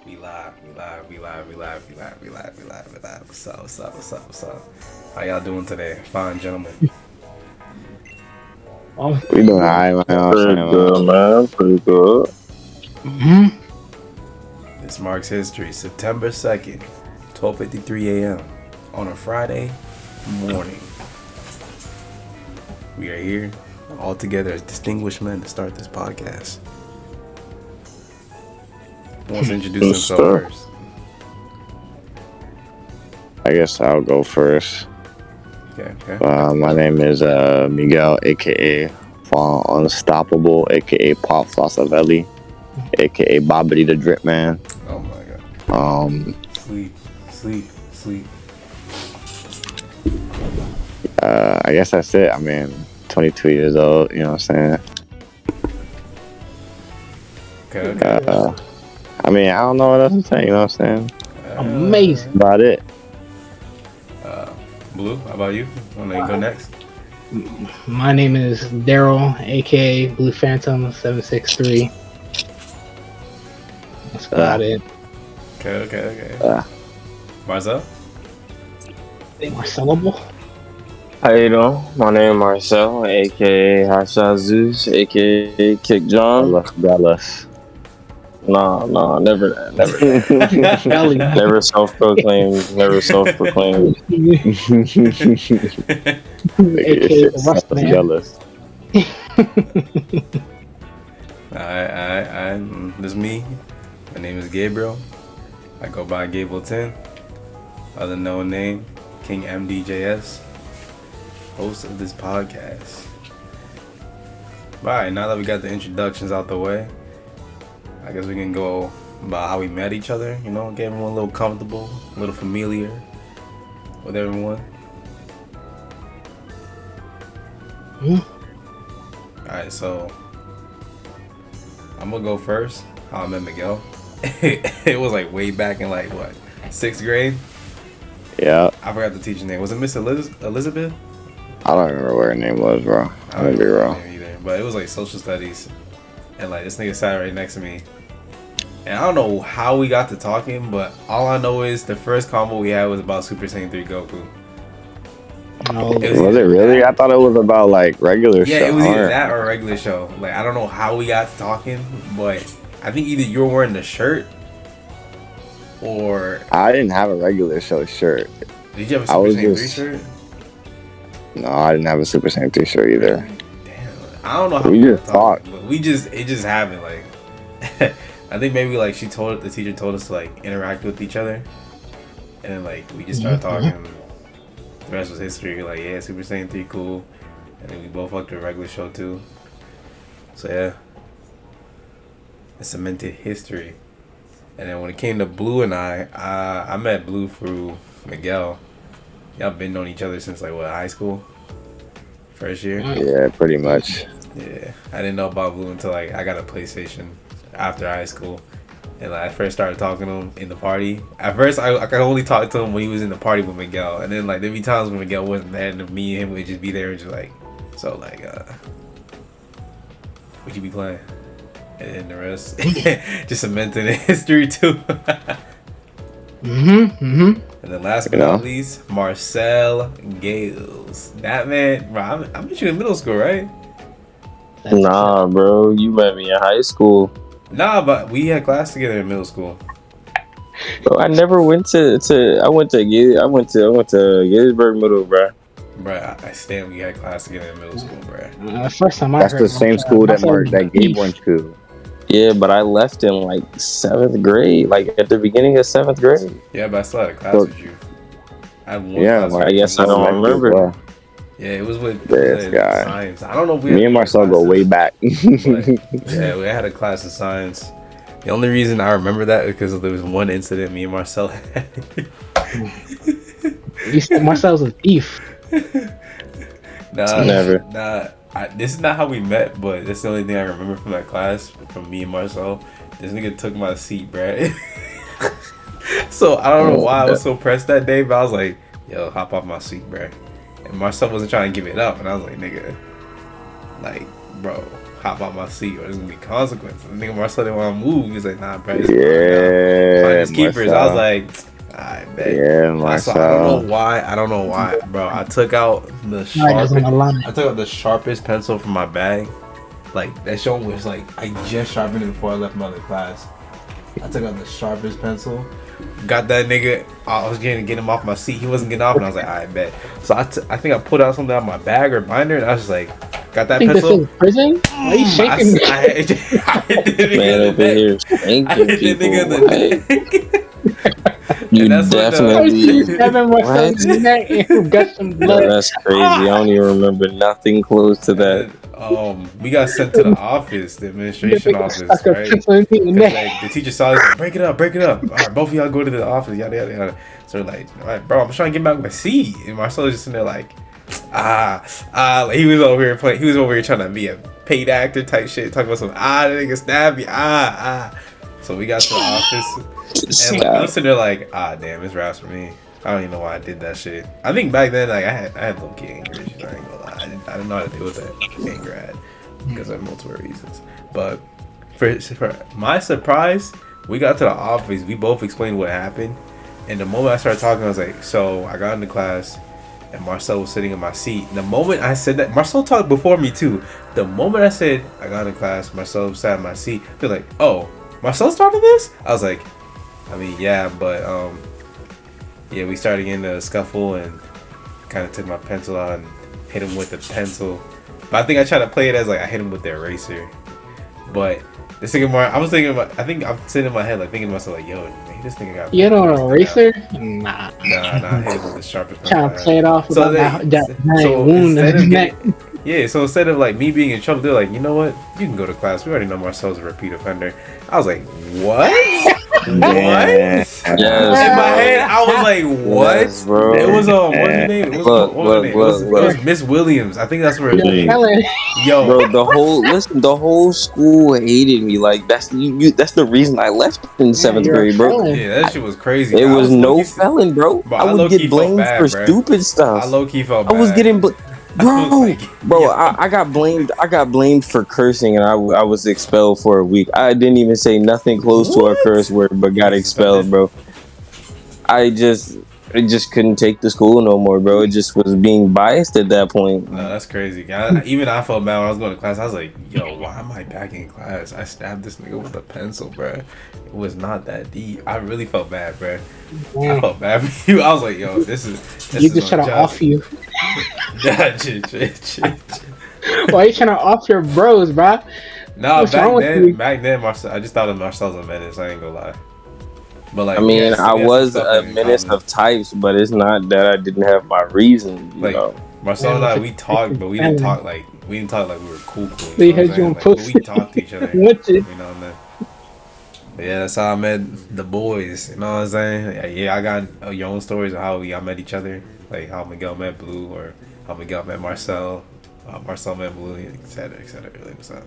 We live. What's up? How y'all doing today? Fine, gentlemen. Oh, We doing alright, man. You know what I'm Pretty saying, good, man. Pretty good. hmm This marks history. September 2nd, 12:53 a.m. on a Friday morning. We are here all together as distinguished men to start this podcast. Who wants to introduce Yes, himself sir. first? I guess I'll go first. Okay. My name is Miguel, aka Unstoppable, aka Pop Flossavelli, aka Bobbity the Drip Man. Oh my god. Um, Sleep. I guess that's it. I mean, 22 years old. You know what I'm saying? Okay. I mean, I don't know what else to say. You know what I'm saying? amazing. About it. Blue, how about you? Want to go next? My name is Daryl, aka Blue Phantom 763. That's about it. Okay. Marcel? Marcellable. How you doing? My name is Marcel, aka Hasha Zeus, aka Kick John. Dallas. No, never that. Belly. Never self-proclaimed. aka the Rust Man. Jealous. Alright. This is me. My name is Gabriel. I go by GabelTin. Other known name, King MDJS. Host of this podcast. Alright, now that we got the introductions out the way, I guess we can go about how we met each other, get everyone a little comfortable, a little familiar with everyone. Alright, so I'm gonna go first. How I met Miguel. It was like way back in like what, 6th grade? Yeah. I forgot the teacher's name. Was it Miss Elizabeth? I don't remember what her name was, bro. I don't remember her name either. But it was like social studies. And like this nigga sat right next to me. And I don't know how we got to talking, but all I know is the first combo we had was about Super Saiyan 3 Goku. No, Was it really? I thought it was about like regular show. Yeah, it was either that or a regular show. Like I don't know how we got to talking, but I think either you were wearing the shirt or I didn't have a regular show shirt. did you have a Super Saiyan 3 shirt? No, I didn't have a Super Saiyan 3 shirt either. Damn, I don't know how We we just got to talking, but it just happened. Like I think maybe like the teacher told us to like interact with each other, and then like we just started talking. The rest was history. Like yeah, Super Saiyan 3 cool, and then we both liked the regular show too. So yeah, it cemented history. And then when it came to Blue and I met Blue through Miguel. Y'all been knowing each other since like what, high school? First year? Yeah, pretty much. Yeah. I didn't know about Blue until like I got a PlayStation after high school. And like I first started talking to him in the party. At first I could only talk to him when he was in the party with Miguel. And then like there'd be times when Miguel wasn't there and me and him would just be there and just like, so like what you be playing? And then the rest just cemented in history too. And then last but not least, Marcel Gales. That man, bro, I met you in middle school, right? Nah, bro, you met me in high school. Nah, but we had class together in middle school. Bro, I never went to Gettysburg Middle, bro. Bruh, I stand we had class together in middle school, bruh. The first time I That's heard the same school that Gabe went to. Yeah, but I left in like 7th grade, like at the beginning of 7th grade. Yeah, but I still had a class with you. I had one class I with guess you. I don't remember. Yeah, it was with This guy. science. I don't know if we Me had and Marcel go way back. but, yeah, we had a class of science. The only reason I remember that is because there was one incident me and Marcel had. You said Marcel's a thief. Never. This is not how we met, but that's the only thing I remember from that class, from me and Marcel. This nigga took my seat, bruh. So I don't know why I was so pressed that day, but I was like, yo, hop off my seat, bruh. And Marcel wasn't trying to give it up, and I was like, nigga, like, bro, hop out my seat or there's gonna be consequences. And nigga Marcel didn't want to move. He was like, nah, bro. Yeah, his keepers. I was like, I bet. Yeah, Marcel. I don't know why, bro. I took out the sharpest pencil from my bag. Like that show was like I just sharpened it before I left my other class. I took out the sharpest pencil. Got that nigga. I was getting to get him off my seat. He wasn't getting off, and I was like, I bet. So I think I pulled out something out of my bag or binder, and I was just like, got that pencil. This is prison? Why are you shaking me? I hit the nigga in the neck. You definitely. Got some blood. Yo, that's crazy. I don't even remember nothing close to that. We got sent to the office, the administration office, right? Like, the teacher saw us, like, break it up. All right, both of y'all go to the office, yada yada yada. So we're like, all right, bro, I'm trying to get back my seat, and Marcel was just sitting there like, like, he was over here playing. He was over here trying to be a paid actor type shit, talking about some that nigga stabbed me, So we got to the office, and I'm sitting there like, damn, it's raps for me. I don't even know why I did that shit. I think back then, like, I had low key anger issues. I ain't gonna lie. I didn't know how to deal with that anger I had because of multiple reasons. But for my surprise, we got to the office. We both explained what happened, and the moment I started talking, I was like, so I got into class, and Marcel was sitting in my seat. And the moment I said that, Marcel talked before me too. The moment I said I got into class, Marcel sat in my seat. They're like, oh, Marcel started this? I was like, I mean, yeah, but yeah, we started getting a scuffle and kind of took my pencil out and hit him with the pencil. But I think I tried to play it as like I hit him with the eraser. But this thing more, I think I'm sitting in my head like thinking to myself like, yo, maybe this thing got. You know an eraser? Nah. I hit him with the sharpest pencil. Trying to play it off with that wound in his neck. Yeah, so instead of like me being in trouble, they're like, you know what? You can go to class. We already know Marcel's a repeat offender. I was like, what? What? Yes. In my head, I was like, what? Yes, bro. It was what's her name? It was Miss Williams. I think that's where it was. Yo, bro, the whole school hated me. Like that's the reason I left in 7th grade, bro. Yeah, that shit was crazy. It was no felon, bro. I would get blamed for stupid stuff. I low key felt bad. I was getting Bro, I got blamed. I got blamed for cursing, and I was expelled for a week. I didn't even say nothing close to a curse word, but got expelled, bro. I just couldn't take the school no more, bro. It just was being biased at that point. No, that's crazy. Even I felt bad when I was going to class. I was like, yo, why am I back in class? I stabbed this nigga with a pencil, bro. It was not that deep. I really felt bad, bro. I felt bad for you. I was like, yo, this is just trying to off you. Why are you trying to off your bros, bro? Nah, back then, Marcel, I just thought of Marcel's a menace. I ain't gonna lie. But like, I mean, I was a menace of types, but it's not that I didn't have my reason. You know? Marcel and I, we talked, but we didn't talk like we were cool. They had you on post. We talked to each other. You know what I mean? But yeah, that's how I met the boys. You know what I'm saying? Yeah, I got your own stories of how I met each other, like how Miguel met Blue, or how Miguel met Marcel, Marcel met Blue, etc. Really, what's up?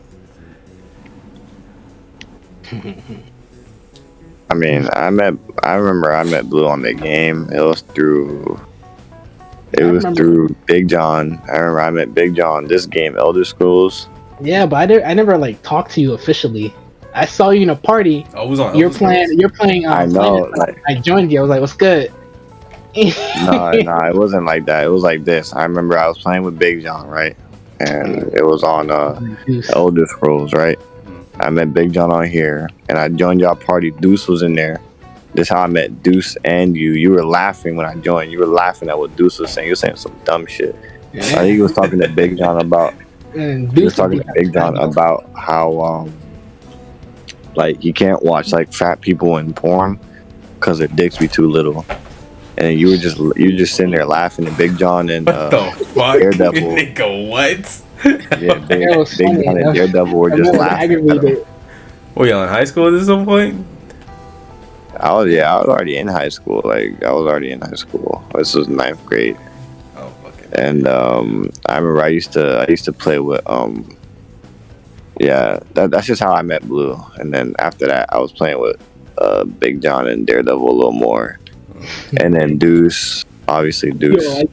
I mean, I remember I met Blue on the game. It was through Big John. I remember I met Big John this game, Elder Scrolls. Yeah, but I never like talked to you officially. I saw you in a party. Oh, it was on. You're playing. I know. I joined you. I was like, "What's good?" No, it wasn't like that. It was like this. I remember I was playing with Big John, right? And it was on Elder Scrolls, right? I met Big John on here, and I joined y'all party. Deuce was in there. This is how I met Deuce and you. You were laughing when I joined. You were laughing at what Deuce was saying. You were saying some dumb shit. Yeah. I think he was talking to Big John about. He was talking to Big John about how like you can't watch like fat people in porn because their dicks be too little. And you were just sitting there laughing, and Big John and what the fuck? Daredevil. Nigga, what? Yeah, Big John and Daredevil were just laughing. Were y'all in high school at some point? I was already in high school. This was 9th grade. Oh, fucking. And I remember I used to play with that's just how I met Blue. And then after that, I was playing with Big John and Daredevil a little more. And then Deuce, obviously Deuce.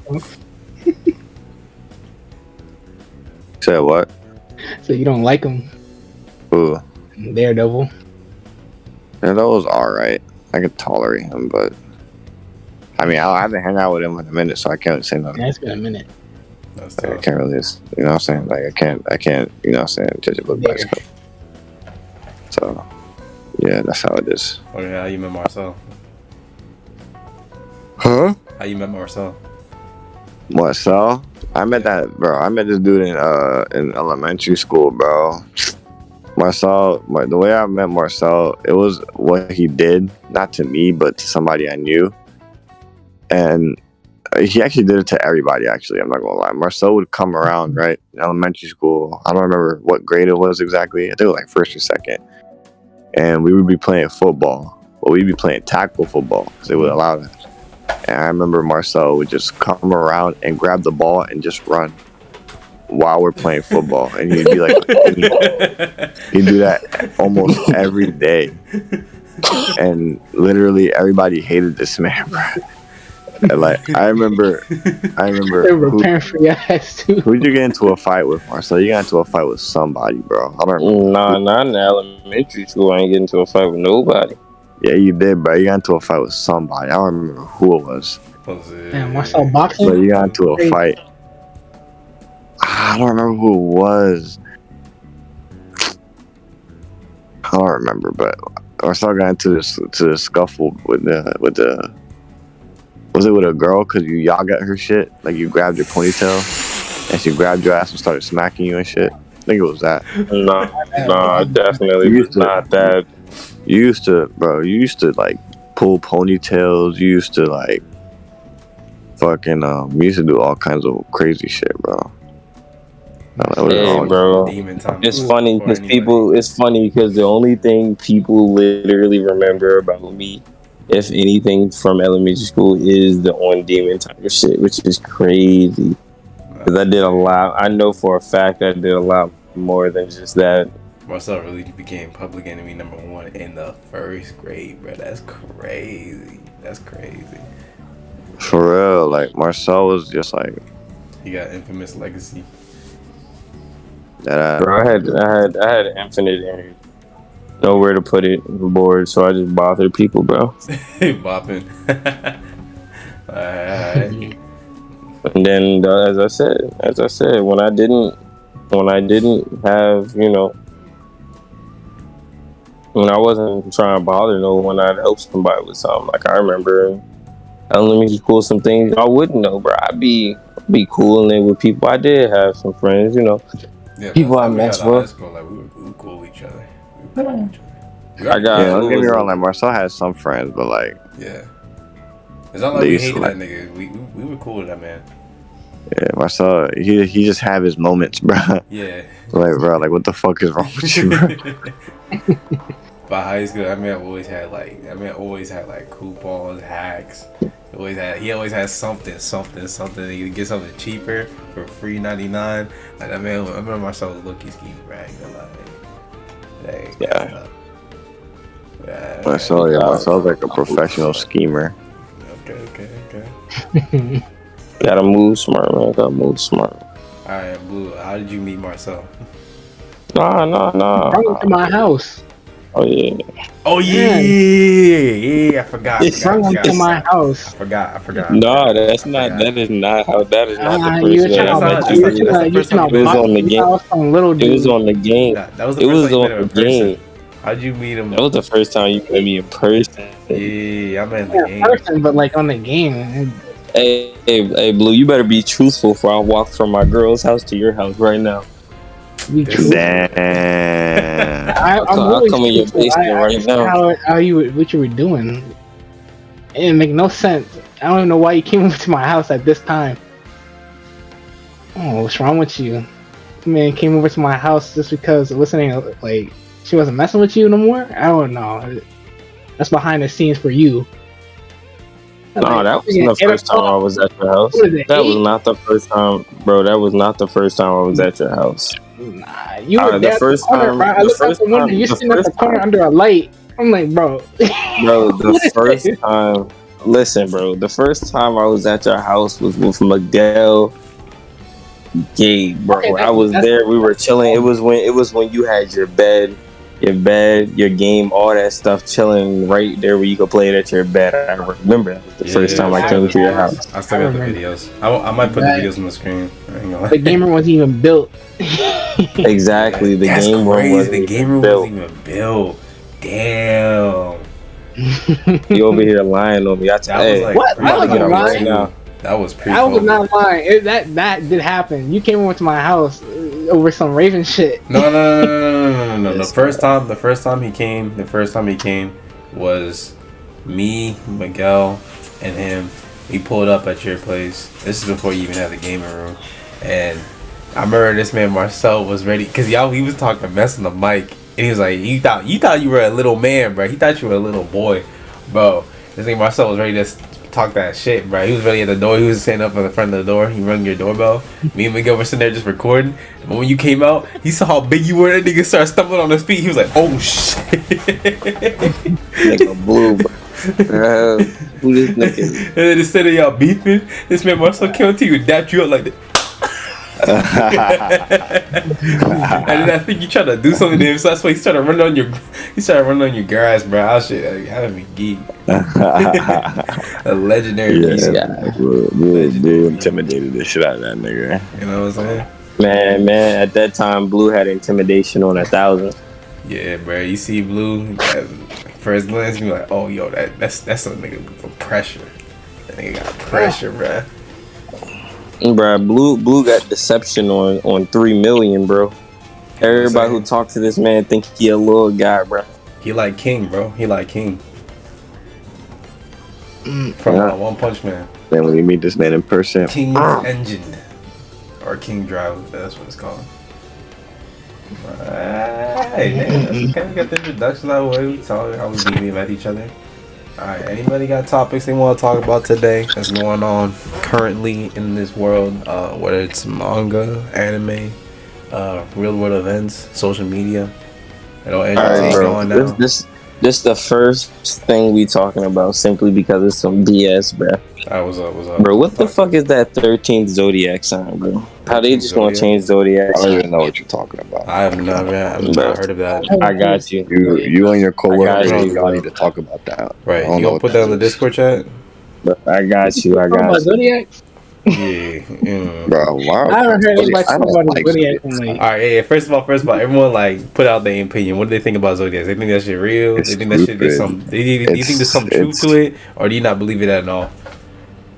Said what? So you don't like him, Ooh, Daredevil? yeah, that was alright. I could tolerate him, but I mean, I haven't hung out with him in a minute, so I can't say nothing. Yeah, it's been a minute. That's Like, I tough. can't really, you know what I'm saying? Like, I can't, you know what I'm saying? Judge a book by its cover. So, yeah, that's how it is. Oh yeah, how you met Marcel? Huh? How you met Marcel? Marcel? I met this dude in elementary school, bro. Marcel, the way I met Marcel, it was what he did, not to me, but to somebody I knew. And he actually did it to everybody, actually. I'm not going to lie. Marcel would come around, right, in elementary school. I don't remember what grade it was exactly. I think it was like first or second. And we would be playing football. But we'd be playing tackle football because they would allow that. And I remember Marcel would just come around and grab the ball and just run while we're playing football. And he'd be like, he'd do that almost every day. And literally everybody hated this man, bro. And like, I remember They were preparing for your ass too. who'd you get into a fight with, Marcel? You got into a fight with somebody, bro. I don't remember. Nah, not in elementary school. I ain't getting into a fight with nobody. Yeah, you did, bro. You got into a fight with somebody. I don't remember who it was. Damn, Marcel boxing. But you got into a fight. I don't remember who it was. I don't remember, but Marcel got into this scuffle with the. Was it with a girl? Cause y'all got her shit. Like you grabbed your ponytail, and she grabbed your ass and started smacking you and shit. I think it was that. Nah, definitely was not that. You used to like pull ponytails. You used to like fucking you used to do all kinds of crazy shit, bro. Hey, bro. It's funny because the only thing people literally remember about me, if anything, from elementary school is the on demon type of shit, which is crazy. Because I did a lot. I know for a fact I did a lot more than just that. Marcel really became public enemy #1 in the first grade, bro. That's crazy. That's crazy. For real, like Marcel was just like he got infamous legacy. That bro, I had infinite energy. Nowhere to put it, bored, so I just bothered people, bro. Bopping. Alright. And then, as I said, when I didn't have, when I wasn't trying to bother no one, I'd help somebody with something. Like I remember in elementary school, some things I wouldn't know, bro. I'd be cool and with people. I did have some friends, Yeah, people I messed with. School, like, we were cool with each other. don't get me wrong, like Marcel had some friends, but like it's not like we hated that nigga. We were cool with that man. Yeah, Marcel, he just have his moments, bro. Yeah. Like, bro, like what the fuck is wrong with you, bro? By high school, I always had like coupons, hacks. He always had something. He'd get something cheaper for free $99. Like I remember Marcel was low-key scheming, right? Marcel's like a professional schemer. Okay. Gotta move smart, man. Alright, Blue, how did you meet Marcel? Nah. Brought him to my house. Oh yeah. I forgot. Brought him to my house. I forgot. No, that is not how. That is not the You first way I met you. It was on the game. It was on the game. That was the first time you met him in person. How'd you meet him? That was the first time you met me in person. Yeah, I met in the game. Person, but like on the game. Hey, Blue, you better be truthful before I walk from my girl's house to your house right now. Damn. I'll come in your basement right now. What you were doing? It didn't make no sense. I don't even know why you came over to my house at this time. Oh, what's wrong with you? Man came over to my house just because listening, like, she wasn't messing with you no more? I don't know. That's behind the scenes for you. No, that wasn't the first time I was at your house. That was not the first time, bro. That was not the first time I was at your house. Nah, you were there. The first time, I looked out the window. You sitting at the corner under a light. I'm like, bro. Bro, the first time. Listen, bro. The first time I was at your house was with Miguel, gay, bro. Okay, I was there. We were chilling. It was when you had your bed, your game, all that stuff chilling right there where you could play it at your bed. I remember that was the first time I came to your house. I still got the videos. I might put the videos on the screen. I ain't gonna lie. The gamer wasn't even built. Exactly. The That's game crazy. room The game room wasn't even built. Damn. You over here lying on me. That was like what? I wasn't lying. Now. That was pre. I was not lying. That did happen. You came over to my house over some Raven shit. No. The first time he came was me, Miguel, and him. We pulled up at your place. This is before you even had the gaming room, and I remember this man Marcel was ready because he was talking mess on the mic, and he was like, you thought you were a little man, bro. He thought you were a little boy, bro. This thing Marcel was ready to talk that shit, bro. He was ready at the door. He was standing up in the front of the door. He rang your doorbell. Me and Miguel were sitting there just recording. And when you came out, he saw how big you were. That nigga started stumbling on his feet. He was like, "Oh shit!" Nigga blue, bro. Who this nigga? And then instead of y'all beefing, this man Marcel came to you and dapped you up like that. And then I think you tried to do something to him, so that's why he started running on your grass, bro. I shit, having me geek. A legendary guy. Blue intimidated the shit out of that nigga. You know what I'm saying? Man, at that time, Blue had intimidation on 1,000. Yeah, bro. You see Blue, first glance, you be like, oh, yo, that's a nigga for pressure. That nigga got pressure, bro. Bruh, Blue got deception on 3 million, bro. Everybody who talked to this man think he a little guy, bro. He like King, bro. He like King. From One Punch Man. Then when you meet this man in person, King's Engine. Or King Drive, that's what it's called. Hey, man, can we get the introductions out of the way? We talk how we met each other. Alright, anybody got topics they want to talk about today that's going on currently in this world? Whether it's manga, anime, real world events, social media. You know, anything going now. This the first thing we talking about simply because it's some BS, bro. What's up? Bro, what the fuck is that 13th Zodiac sign, bro? How they just gonna change Zodiac I sign? don't even know what you're talking about. I have not heard of that. I got you. You and your coworkers, you, y'all need to talk about that. Right, you gonna put that in the Discord chat? I got you. Zodiac? Yeah. Bro, wow. I haven't heard anybody talk about the Zodiac. Alright, yeah, first of all, everyone like put out their opinion. What do they think about Zodiac? They think that shit real? They think that shit is some. Do you think there's some truth to it, or do you not believe it at all?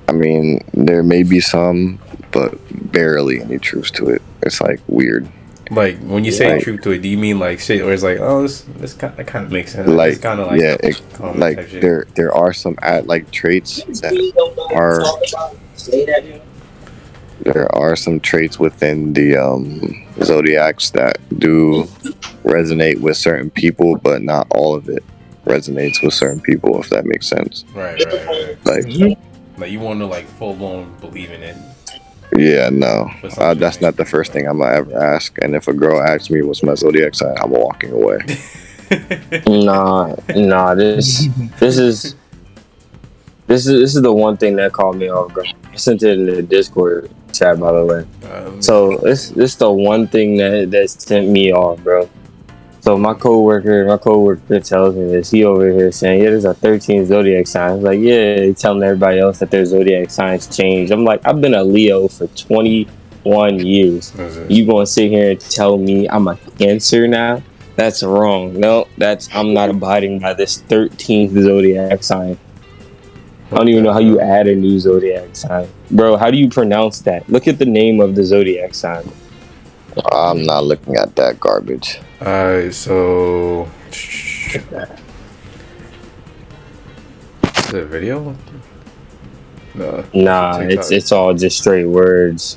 I mean, there may be some, but barely any truth to it. It's like weird. Like when you say truth to it, do you mean like shit, or it's like, oh, this kind of makes sense? Like it's kind of like like there are some traits that are. There are some traits within the Zodiacs that do resonate with certain people, but not all of it resonates with certain people, if that makes sense. Right. Like you want to like full blown believe in it. Yeah, no. That's not the first thing I'm gonna ever ask. And if a girl asks me what's my Zodiac sign, I'm walking away. Nah. This is the one thing that caught me off guard. I sent it in the Discord chat, by the way. So this the one thing that sent me off, bro. So my coworker tells me this. He over here saying, yeah, there's a 13 Zodiac sign. I was like, yeah, he's telling everybody else that their Zodiac signs changed. I'm like, I've been a Leo for 21 years. You gonna sit here and tell me I'm a Cancer now? That's wrong. No, I'm not abiding by this 13th Zodiac sign. I don't even know how you add a new Zodiac sign. Bro, how do you pronounce that? Look at the name of the Zodiac sign. I'm not looking at that garbage. Alright, so... Is it a video? No. Nah, it's all just straight words.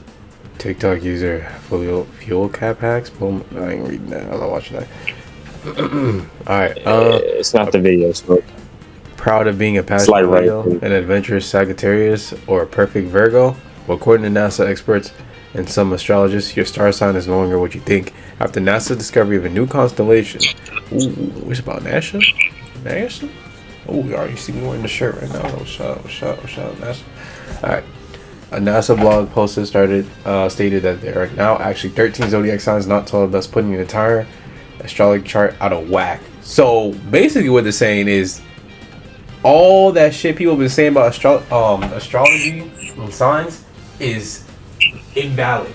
TikTok user fuel cap hacks. Boom. I ain't reading that. I'm not watching that. Alright. It's not the video, so. Proud of being a passionate Leo, an adventurous Sagittarius, or a perfect Virgo? Well, according to NASA experts and some astrologists, your star sign is no longer what you think. After NASA's discovery of a new constellation. Ooh, it's about NASA? NASA? Oh, you already see me wearing the shirt right now. What's up, NASA? A NASA blog poster stated that there are now actually 13 zodiac signs not 12, thus putting the entire astrology chart out of whack. So basically, what they're saying is all that shit people have been saying about astrology and signs is invalid.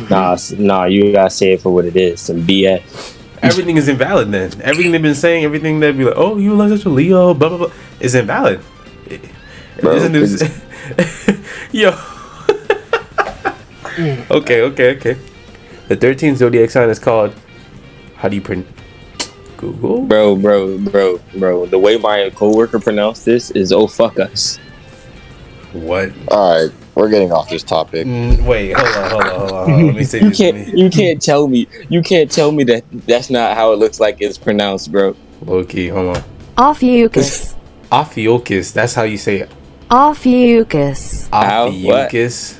Nah, you gotta say it for what it is. Some BS. Everything is invalid then. Everything they've been saying, everything they'd be like, oh, you like such a Leo, blah blah blah, is invalid. Yo. Okay. The 13th zodiac sign is called. How do you print? Google. Bro. The way my coworker pronounced this is "oh fuck us." What? All right, we're getting off this topic. Wait, hold on. Let me say You this. You can't tell me that that's not how it looks like it's pronounced, bro. Low key, hold on. Ophiuchus. Ophiuchus. That's how you say it. Ophiuchus. Ophiuchus.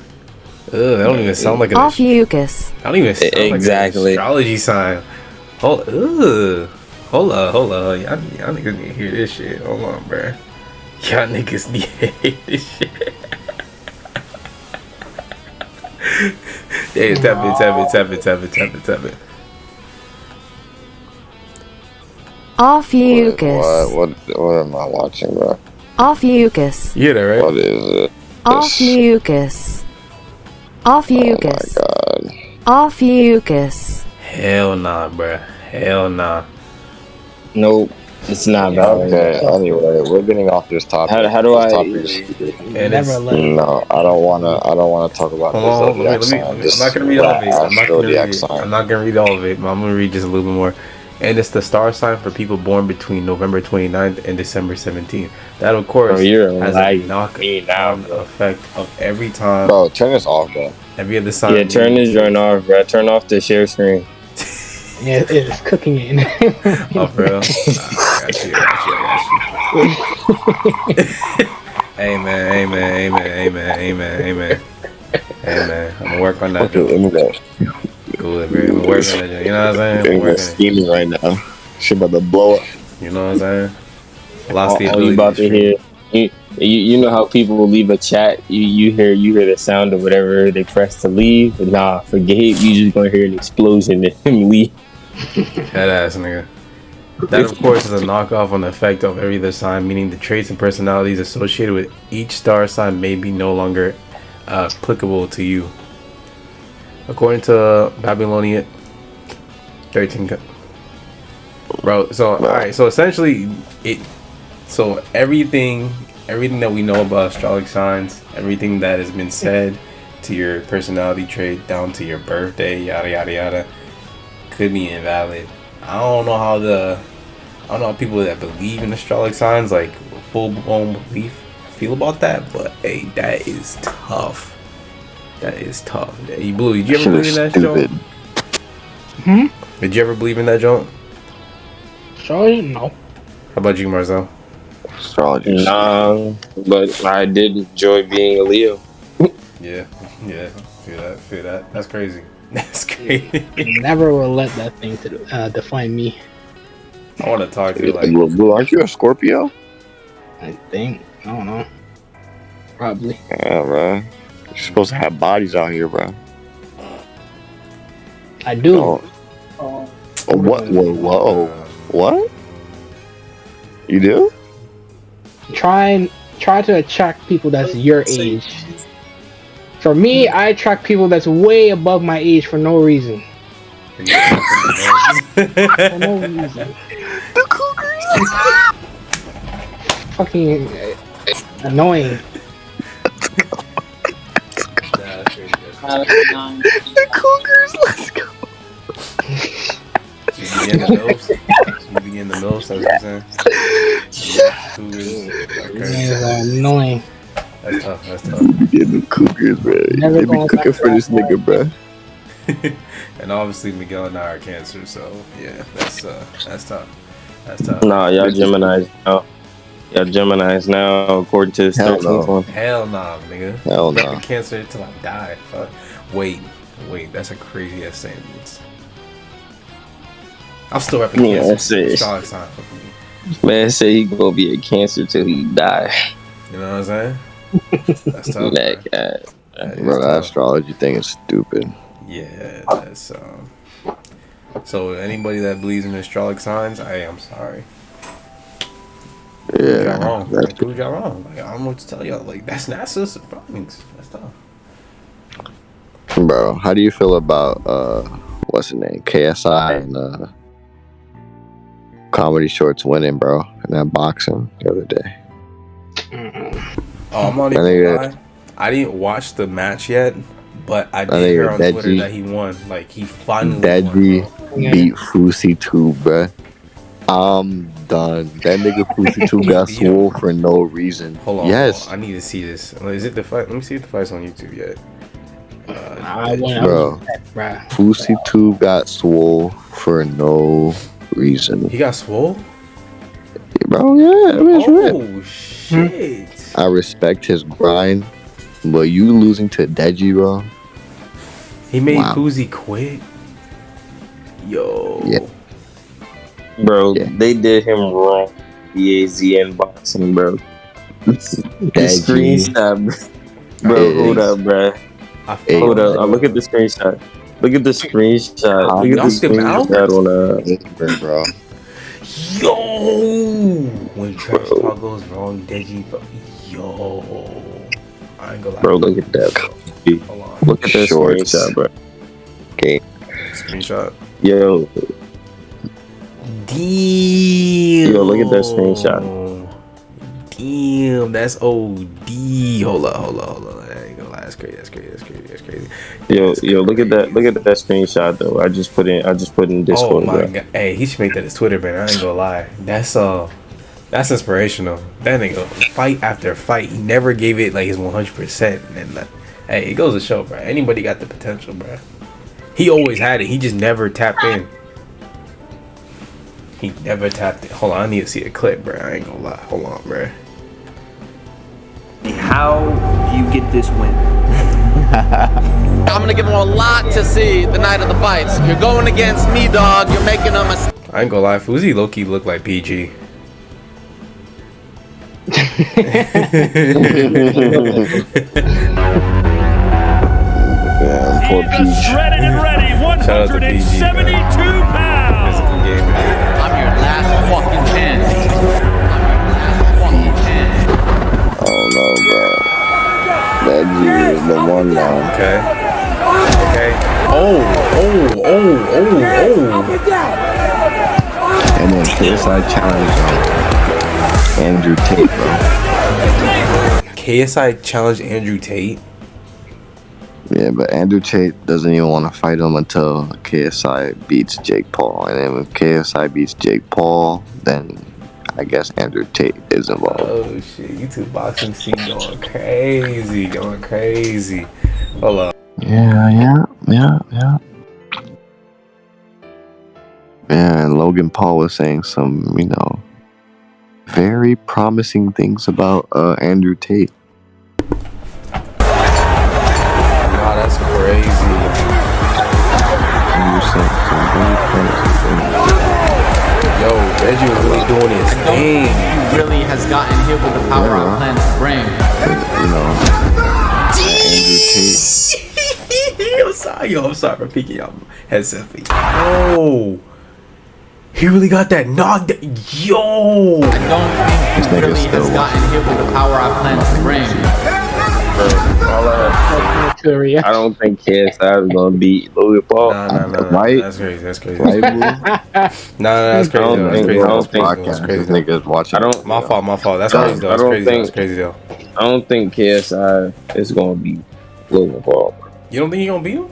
Ugh, that don't even sound like an. Ophiuchus. I don't even sound Exactly. like an astrology sign. Hold on. Y'all niggas need to hear this shit. Hold on, bruh. Y'all niggas need to hear this shit. Hey, tap it. Ophiuchus. What am I watching, bro? Ophiuchus. You hear that, right? What is it? Ophiuchus. Ophiuchus. Oh my god. Ophiuchus. Hell nah, bruh. Hell nah. Nope, it's not valid. Okay. Anyway, we're getting off this topic. How do I? Never let it. No, I don't wanna talk about Hold on, the zodiac let me. sign. I'm Just not gonna read all of it. sign. I'm not gonna read all of it, but I'm gonna read just a little bit more. And it's the star sign for people born between November 29th and December 17th. That, of course, has a knock-on effect of every time. Bro, turn this off, bro. Every other sign. Yeah, turn this joint off, bro. Turn off the share screen. Yeah, it's cooking it. Oh, for real? I got you. Hey, man. I'm gonna work on that. Okay, Cool, bro. I'm gonna work on that. You know what I'm saying? I'm I'm working it. scheming right now. Shit about to blow up. You know what I'm saying? Lost the All you ability about to stream. hear. You know how people will leave a chat. You hear the sound of whatever they press to leave. Nah, forget it. You just gonna hear an explosion and him leave. Head ass nigga. That, of course, is a knockoff on the effect of every other sign, meaning the traits and personalities associated with each star sign may be no longer applicable to you. According to Babylonian 13. Bro, so alright, so essentially everything that we know about astrology signs, everything that has been said to your personality trait down to your birthday, yada yada yada, could be invalid. I don't know how people that believe in astrology signs, like full blown belief, feel about that, but hey, that is tough. Hey, Blue, did you ever believe in that joint? Did you ever believe in that joint? Astrology? No. How about you, Marcel? Astrology. Nah, but I did enjoy being a Leo. Yeah. Feel that. That's crazy. That's crazy. Never will let that thing define me. I want to talk to you like. Blue, aren't you a Scorpio? I think. I don't know. Probably. Yeah, bro. You're supposed to have bodies out here, bro. I do. Oh. Whoa. What? You do? Try to attract people that's your age. For me, I attract people that's way above my age for no reason. For no reason. The Cougars. Fucking annoying. The Cougars, let's go. You begin the milfs, that's what I'm saying. It's annoying. That's tough. Yeah, the Cougars, bro. Never They be gonna cooking for this nigga, bro. And obviously Miguel and I are Cancer, so yeah, that's tough. Nah, y'all Geminis now. According to this Hell 13th no. one. Hell nah, nigga. Hell Rep no. the Cancer till I die. Fuck. Wait, that's a crazy ass sentence. I'm still repping Yeah, Cancer. that's it. Strong sign for me. Man say he gonna be a Cancer till he die. You know what I'm saying? That's tough. That Bro. guy. That is Bro, that tough. astrology thing is stupid. Yeah, that's So anybody that believes in astrological signs, I'm sorry. Proved y'all Yeah, wrong. that's Like, proved y'all wrong. Like, I don't know what to tell y'all. Like, that's NASA's findings. That's tough. bro. How do you feel about what's his name, KSI and Comedy Shorts winning, bro, in that boxing the other day? Oh, I'm not even gonna lie. I didn't watch the match yet, but I did hear on Twitter that he won. Like, he finally Deji won, bro. beat Fusi 2, bro. I'm done. That nigga Fusi 2 got swole for no reason. Hold on. Yes. Hold on. I need to see this. Is it the fight? Let me see if the fight's on YouTube yet. Bro, Fusi 2 got swole for no reason. He got swole? Bro, yeah. Oh, shit. I respect his grind, but you losing to Deji, bro. He made Fuzi quit? Yo. Yeah. Bro, they did him wrong. BAZN boxing, bro. The screenshot, bro. Hold up, bro. Hold up. Look at the screenshot. Look at the screenshot. Look at the screenshot on bro. Yo, when trash talk goes wrong, Deji. Yo, I ain't gonna lie. Bro, look at that. Bro. Hold on. Look at that screenshot, bro. Okay. Screenshot. Yo. Damn. Yo, look at that screenshot. Damn, that's OD. Hold up. I ain't gonna lie. That's crazy. Yo, look at that. Look at that screenshot though. I just put in Discord. Oh my god. Hey, he should make that his Twitter banner. I ain't gonna lie. That's inspirational. That nigga, fight after fight, he never gave it like his 100%. And hey, it goes to show, bro. Anybody got the potential, bro. He always had it. He just never tapped in. He never tapped in. Hold on, I need to see a clip, bro. I ain't gonna lie. Hold on, bro. How do you get this win? I'm gonna give him a lot to see the night of the fights. You're going against me, dog. You're making a mistake. I ain't gonna lie. Fuzi low-key look like PG. Yeah, poor PG. Shredded and ready, 172 pounds. I'm your last fucking chance. Oh no, bro. That G is the one now. Okay. And then KSI challenged Andrew Tate, bro. KSI challenged Andrew Tate. Yeah, but Andrew Tate doesn't even want to fight him until KSI beats Jake Paul. And then if KSI beats Jake Paul, then I guess Andrew Tate is involved. Oh shit, YouTube boxing scene going crazy. Hold up. Yeah. And Logan Paul was saying some, very promising things about Andrew Tate. Wow, that's crazy. Yo, Reggie was really doing his thing. He really has gotten here with the power I plan to bring. Andrew Tate. I'm sorry for peeking y'all headset. Yo, he really got that knocked. Yo, I don't think he really has gotten here with the power I plan to bring. I don't think KSI is gonna beat Logan Paul. No. Right? That's crazy. Right, boo? No, that's crazy. This nigga's watching. My fault. That's crazy though. That's crazy though. I don't think KSI is gonna beat Logan Paul. You don't think he gonna beat him?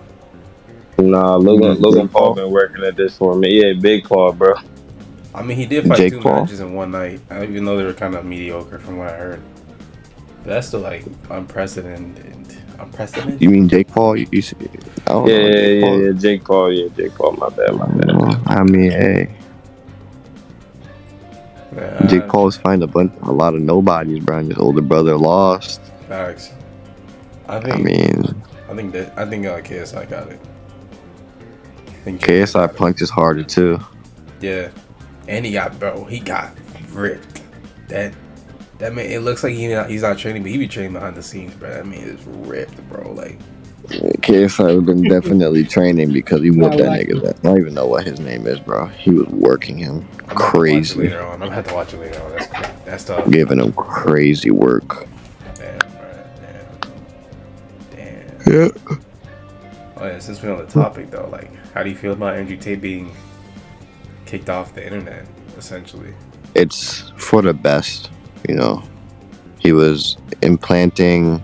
Nah, Logan Paul been working at this for me. Yeah, Big Paul, bro. I mean, he did fight Jake 2 Paul. matches in one night, even though they were kind of mediocre from what I heard. But that's still like unprecedented. You mean Jake Paul? You see, I don't know. Yeah, Jake Paul. Yeah, Jake Paul. My bad. I mean, hey. Jake Paul was fighting a lot of nobodies, bro. And his older brother lost. Facts. I think KSI got it. KSI punches harder too. Yeah, and he got ripped. That That man, it looks like he's not training, but he be training behind the scenes, bro. That man is ripped, bro. Like, KSI would been definitely training because he whooped that like, nigga. That I don't even know what his name is, bro. He was working him I'm crazy. later on. I'm gonna have to watch it later on. That's tough. Giving him crazy work. Damn, bro. Damn. Yeah. Oh yeah. Since we're on the topic though, like, how do you feel about Andrew Tate being kicked off the internet? Essentially, It's for the best, you know. He was implanting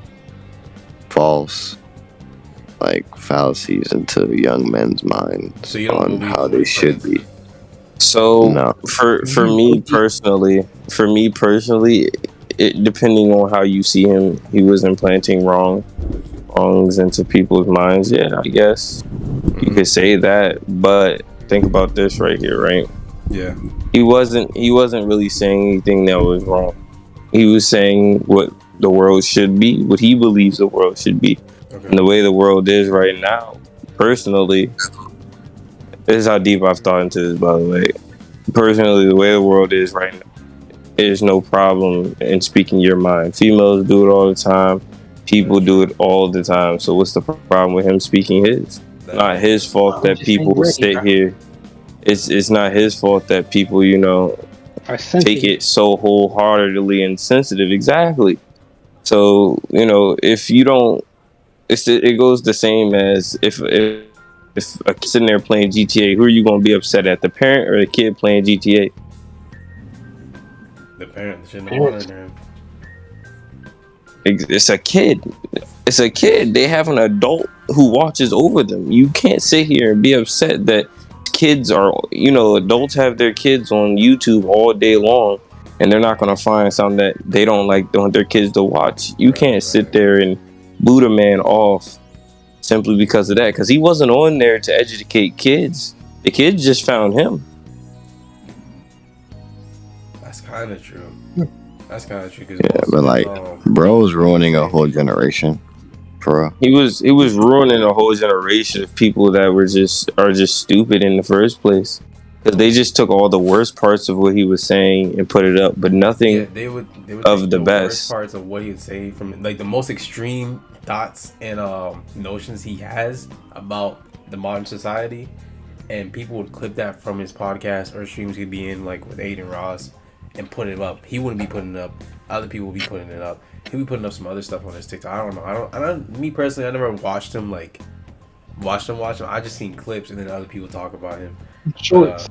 false, like, fallacies into young men's minds so you don't on believe how what they he should says? be. So No. for me personally, it depending on how you see him, he was implanting wrongs into people's minds. Yeah, I guess you could say that. But think about this right here, right? Yeah. He wasn't really saying anything that was wrong. He was saying what the world should be, what he believes the world should be. Okay. And the way the world is right now, personally, this is how deep I've thought into this, by the way. Personally, the way the world is right now, there's no problem in speaking your mind. Females do it all the time. People do it all the time. So what's the problem with him speaking his? Not his fault that people sit here. It's not his fault that people, you know, take it so wholeheartedly and sensitive. Exactly. So, you know, if you don't, it goes the same as if a kid sitting there playing GTA, who are you going to be upset at, the parent or the kid playing GTA? The parents shouldn't have wanted him. It's a kid. It's a kid. They have an adult who watches over them. You can't sit here and be upset that kids are, you know, adults have their kids on YouTube all day long and they're not going to find something that they don't want their kids to watch. You can't sit there and boot a man off simply because of that, because he wasn't on there to educate kids. The kids just found him. That's kind of true. That's kind of true. Cause Yeah, but like, bro was ruining a whole generation. For real. He was ruining a whole generation of people that are just stupid in the first place. Because they just took all the worst parts of what he was saying and put it up, but nothing they would of take the best worst parts of what he would say, from like the most extreme thoughts and notions he has about the modern society, and people would clip that from his podcast or streams he'd be in, like with Aiden Ross, and put it up. He wouldn't be putting it up. Other people would be putting it up. He'd be putting up some other stuff on his TikTok. I don't know. Me personally, I never watched him like watched him. I just seen clips and then other people talk about him. Shorts.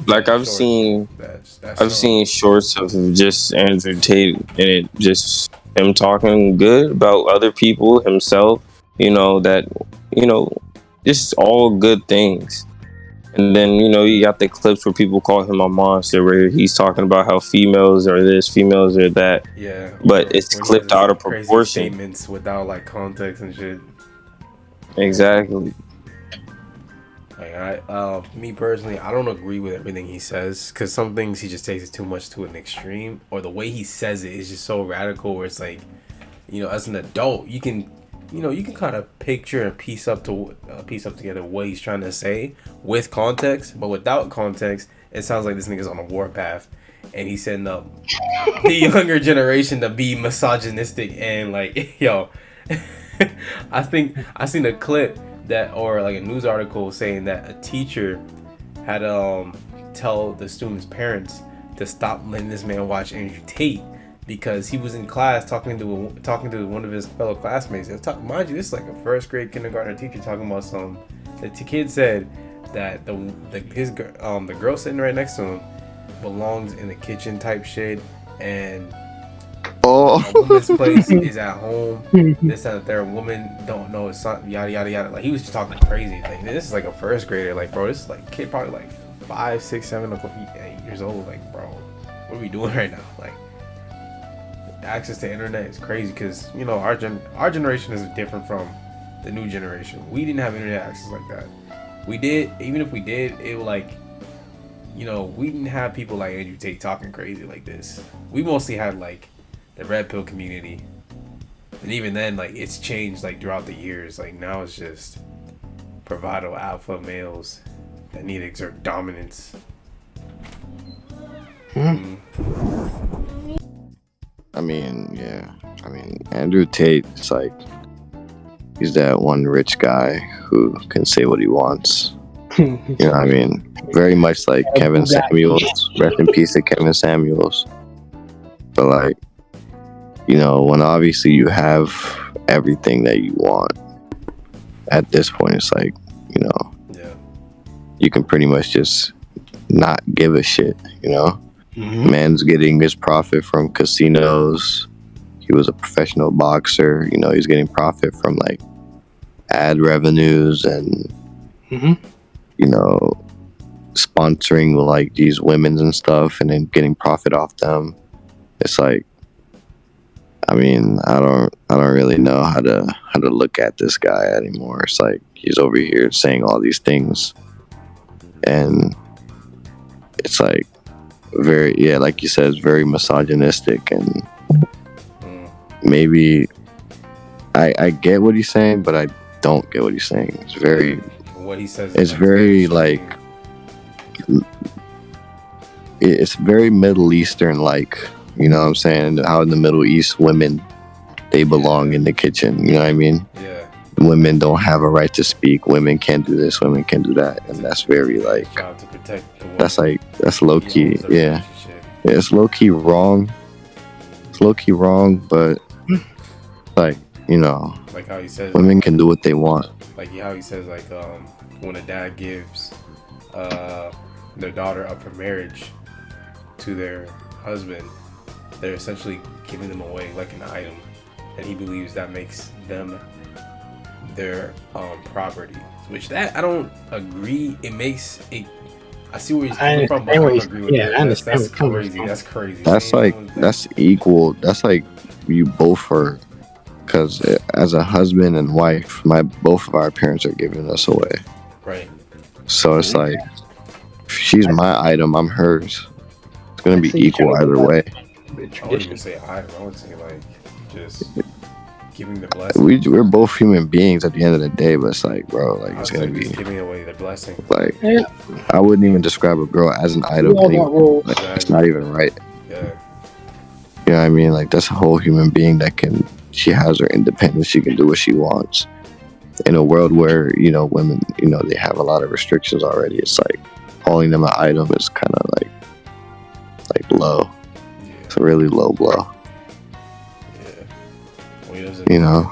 Like I've seen shorts of just Andrew Tate, and it just him talking good about other people, himself, you know, that, you know, just all good things. And then, you know, you got the clips where people call him a monster, where he's talking about how females are this, females are that. Yeah. But it's clipped out of proportion. Statements without like context and shit. Exactly. Like me personally, I don't agree with everything he says, because some things he just takes it too much to an extreme, or the way he says it is just so radical, where it's like, you know, as an adult, you can kind of picture and piece up together what he's trying to say with context, but without context, it sounds like this nigga's on a warpath, and he's setting up the younger generation to be misogynistic and like, yo, I think I seen a clip that, or like a news article saying that a teacher had tell the students' parents to stop letting this man watch Andrew Tate, because he was in class talking to one of his fellow classmates. Mind you, this is like a first grade kindergarten teacher talking about some. The kid said that the girl sitting right next to him belongs in the kitchen type shit, and a woman's place is at home. This and that, woman don't know it's something, yada yada yada. Like, he was just talking crazy. Like, this is like a first grader. Like, bro, this is like kid probably like 5, 6, 7, 8 years old. Like, bro, what are we doing right now? Like, access to internet is crazy, because, you know, our generation is different from the new generation. We didn't have internet access like that. We did, even if we did, it was like, you know, we didn't have people like Andrew Tate talking crazy like this. We mostly had like the red pill community, and even then, like, it's changed like throughout the years. Like, now it's just bravado alpha males that need to exert dominance. mean, yeah. I mean, Andrew Tate, it's like, he's that one rich guy who can say what he wants. You know what I mean? Very much like Kevin Samuels. Rest in peace to Kevin Samuels. But like, you know, when obviously you have everything that you want, at this point, it's like, you know, you can pretty much just not give a shit, you know? Man's getting his profit from casinos. He was a professional boxer. You know, he's getting profit from like ad revenues and, you know, sponsoring like these women and stuff, and then getting profit off them. It's like, I mean, I don't really know how to look at this guy anymore. It's like he's over here saying all these things, and it's like very, yeah, like you said, it's very misogynistic, and maybe I get what he's saying, but I don't get what he's saying. It's very, what he says. It's very like, it's very Middle Eastern like. You know what I'm saying? How in the Middle East, women, they belong in the kitchen. You know what I mean? Yeah. Women don't have a right to speak. Women can't do this. Women can't do that. And that's very like, to protect the woman. that's like, that's low key. Yeah. It's low key wrong. It's low key wrong, but like, you know, like how he says, women can do what they want. Like how he says, like, when a dad gives their daughter up for marriage to their husband, they're essentially giving them away like an item, and he believes that makes them their property. Which that I don't agree. It makes it. I see where he's coming from, but I don't agree with that. I understand. That's crazy. That's crazy. That's like, that's equal. That's like you both are, because as a husband and wife, both of our parents are giving us away. Right. So it's like, if she's my item, I'm hers. It's gonna be equal either way. I wouldn't even say item. I would say like just giving the blessing. We're both human beings at the end of the day, but it's like, bro, like it's gonna be giving away the blessing. Like, I wouldn't even describe a girl as an item anymore. Like, it's not even right. Yeah. You know what I mean? Like, that's a whole human being that she has her independence. She can do what she wants. In a world where, you know, women, you know, they have a lot of restrictions already. It's like calling them an item is kind of like low. It's a really low blow. You know,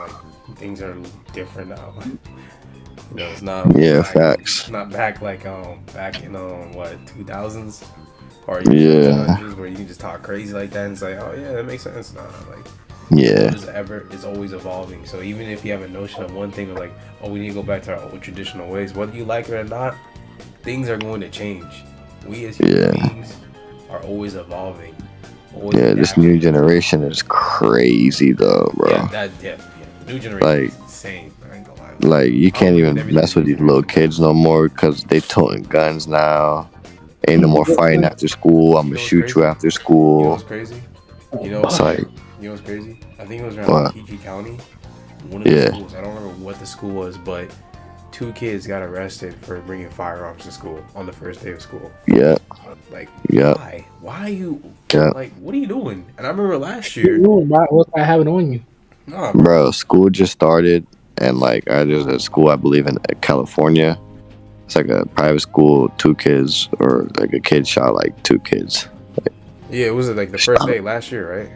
things are different now. You know, it's not. Yeah, like, facts. Not back like back in what 2000s or 200s where you can just talk crazy like that and say, oh yeah, that makes sense. Nah, like it's always evolving. So even if you have a notion of one thing of like, oh, we need to go back to our old traditional ways, whether you like it or not, things are going to change. We as human beings are always evolving. This new generation is crazy though, bro. The new generation is insane. I ain't gonna lie. Like, you can't even mess with these little kids no more because they toting guns now. Ain't no more fighting after school. I'm gonna shoot you after school. You know what's crazy? You know what's crazy? I think it was around PG County. One of the schools. I don't remember what the school was, but 2 kids got arrested for bringing firearms to school on the first day of school. Yeah. Like, why? Why are you? Like, what are you doing? And I remember last year. What's I have it on you? Nah, bro, school just started, and like, there's a school I believe in California. It's like a private school. 2 kids, or like a kid shot like 2 kids. Like, yeah, was it like the first day last year, right?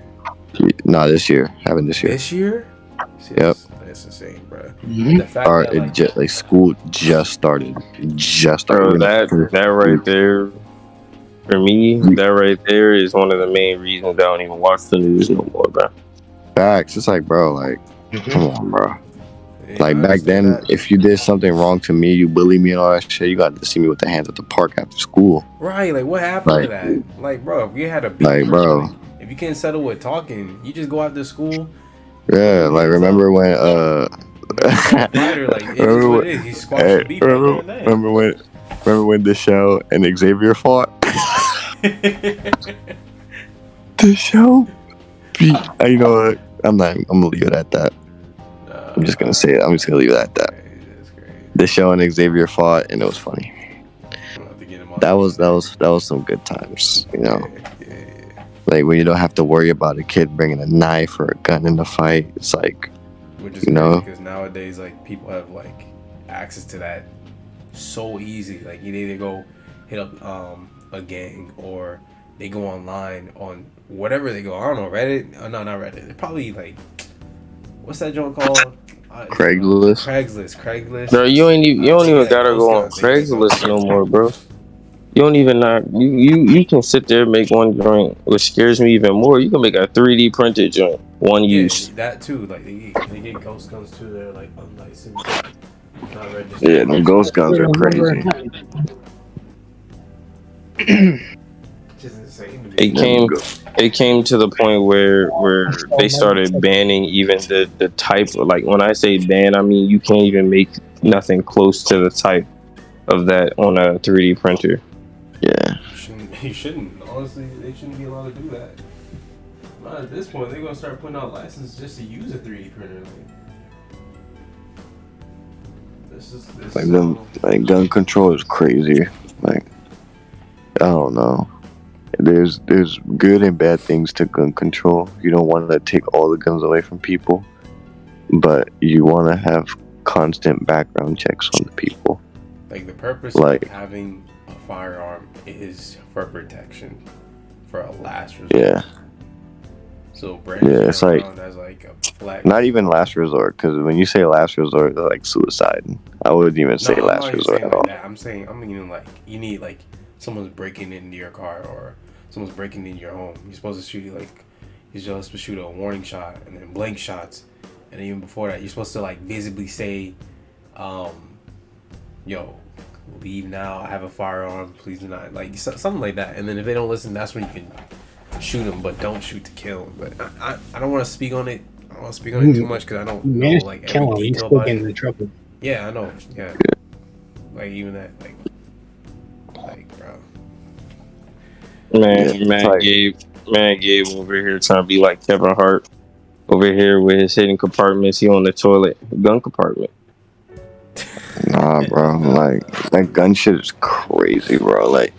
No, this year. Happened this year. This year? See, yep. That's insane, bro. Mm-hmm. The fact that, like, school just started. Bro, that right there, for me, that right there is one of the main reasons I don't even watch the news no more, bro. Facts. It's like, bro, like, come on, bro. Yeah, like, back then, if you did something wrong to me, you bullied me and all that shit, you got to see me with the hands at the park after school. Right, like, what happened to that? Like, bro, if you had a beef, like, bro, if you can't settle with talking, you just go after school. Yeah, like, remember when, remember when the show and Xavier fought? The show? You know what? I'm gonna leave it at that. I'm just gonna say it. I'm just gonna leave it at that. The show and Xavier fought, and it was funny. That was some good times, you know. Like when you don't have to worry about a kid bringing a knife or a gun in the fight. It's like, which is you crazy know, because nowadays like people have like access to that so easy. Like you either go hit up a gang or they go online on whatever they go. I don't know, Reddit. No, not Reddit. They're probably like, what's that joint called? Craigslist. Craigslist. Bro, you don't even like gotta those go on guys, they just go Craigslist no more, bro. You don't even you can sit there and make one joint, which scares me even more. You can make a 3D printed joint, one use. That too. Like they get ghost guns too. They're like unlicensed, not registered. Yeah, the ghost guns are crazy. Just insane to me. It came to the point where they started banning even the type of, like, when I say ban, I mean you can't even make nothing close to the type of that on a 3D printer. Yeah. You shouldn't. Honestly, they shouldn't be allowed to do that. Not at this point. They're gonna start putting out licenses just to use a 3D printer. Like gun control is crazy. Like, I don't know. There's good and bad things to gun control. You don't want to take all the guns away from people, but you want to have constant background checks on the people. Like the purpose of having a firearm is for protection, for a last resort. Yeah. So it's like as like a flag. Not even last resort, because when you say last resort, they're like suicide. I wouldn't even say last resort at all. That. I'm meaning like you need like someone's breaking into your car or someone's breaking into your home. You're supposed to shoot you're supposed to shoot a warning shot and then blank shots, and even before that, you're supposed to like visibly say, "Yo, leave now. I have a firearm. Please do not." Like something like that. And then if they don't listen, that's when you can shoot them, but don't shoot to kill. But I don't want to speak on it. I don't want to speak on it too much because I don't know like every detail about it. In trouble. Yeah, I know. Yeah, like even that, like bro. Man, Gabe over here trying to be like Kevin Hart over here with his hidden compartments. He on the toilet, gun compartment. Nah, bro. Like that gun shit is crazy, bro. Like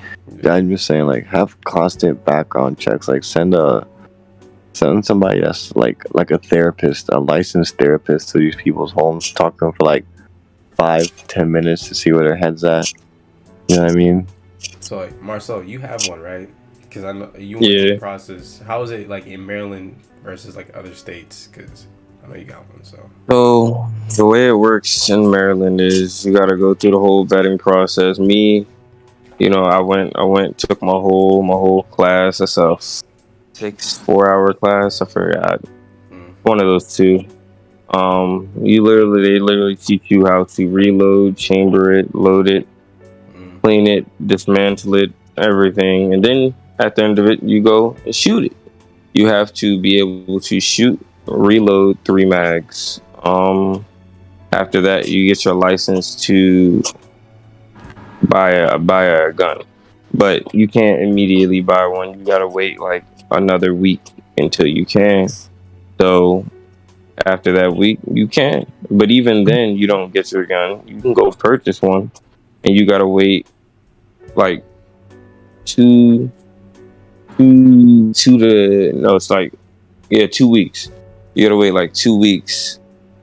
I'm just saying, like have constant background checks. Like send somebody that's like a therapist, a licensed therapist to these people's homes. Talk to them for like 5-10 minutes to see where their head's at. You know what I mean? So like, Marcel, you have one, right? Because I know you went through the process. How is it like in Maryland versus like other states? Because I know you got one. So the way it works in Maryland is you got to go through the whole vetting process. Me, I went, took my whole class. That's a 6-4 hour class. I forgot. One of those two. They literally teach you how to reload, chamber it, load it, clean it, dismantle it, everything. And then at the end of it, you go and shoot it. You have to be able to shoot, reload 3 mags. After that, you get your license to buy a gun, but you can't immediately buy one. You gotta wait like another week until you can. So after that week, you can. But even then, you don't get your gun. You can go purchase one, and you gotta wait like 2 weeks. You gotta wait like 2 weeks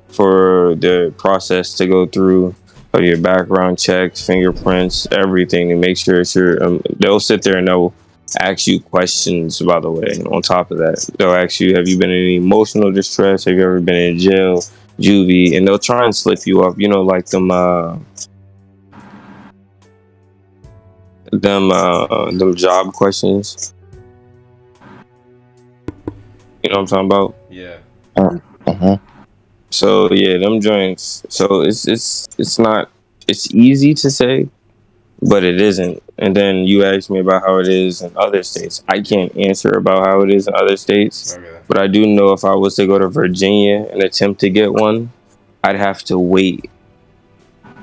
for the process to go through your background checks, fingerprints, everything, and make sure it's your. They'll sit there and they'll ask you questions. By the way, on top of that, they'll ask you, "Have you been in any emotional distress? Have you ever been in jail, juvie?" And they'll try and slip you up. Like them job questions. You know what I'm talking about? Yeah. So yeah, them joints. So it's easy to say, but it isn't. And then you asked me about how it is in other states. I can't answer about how it is in other states, but I do know if I was to go to Virginia and attempt to get one, I'd have to wait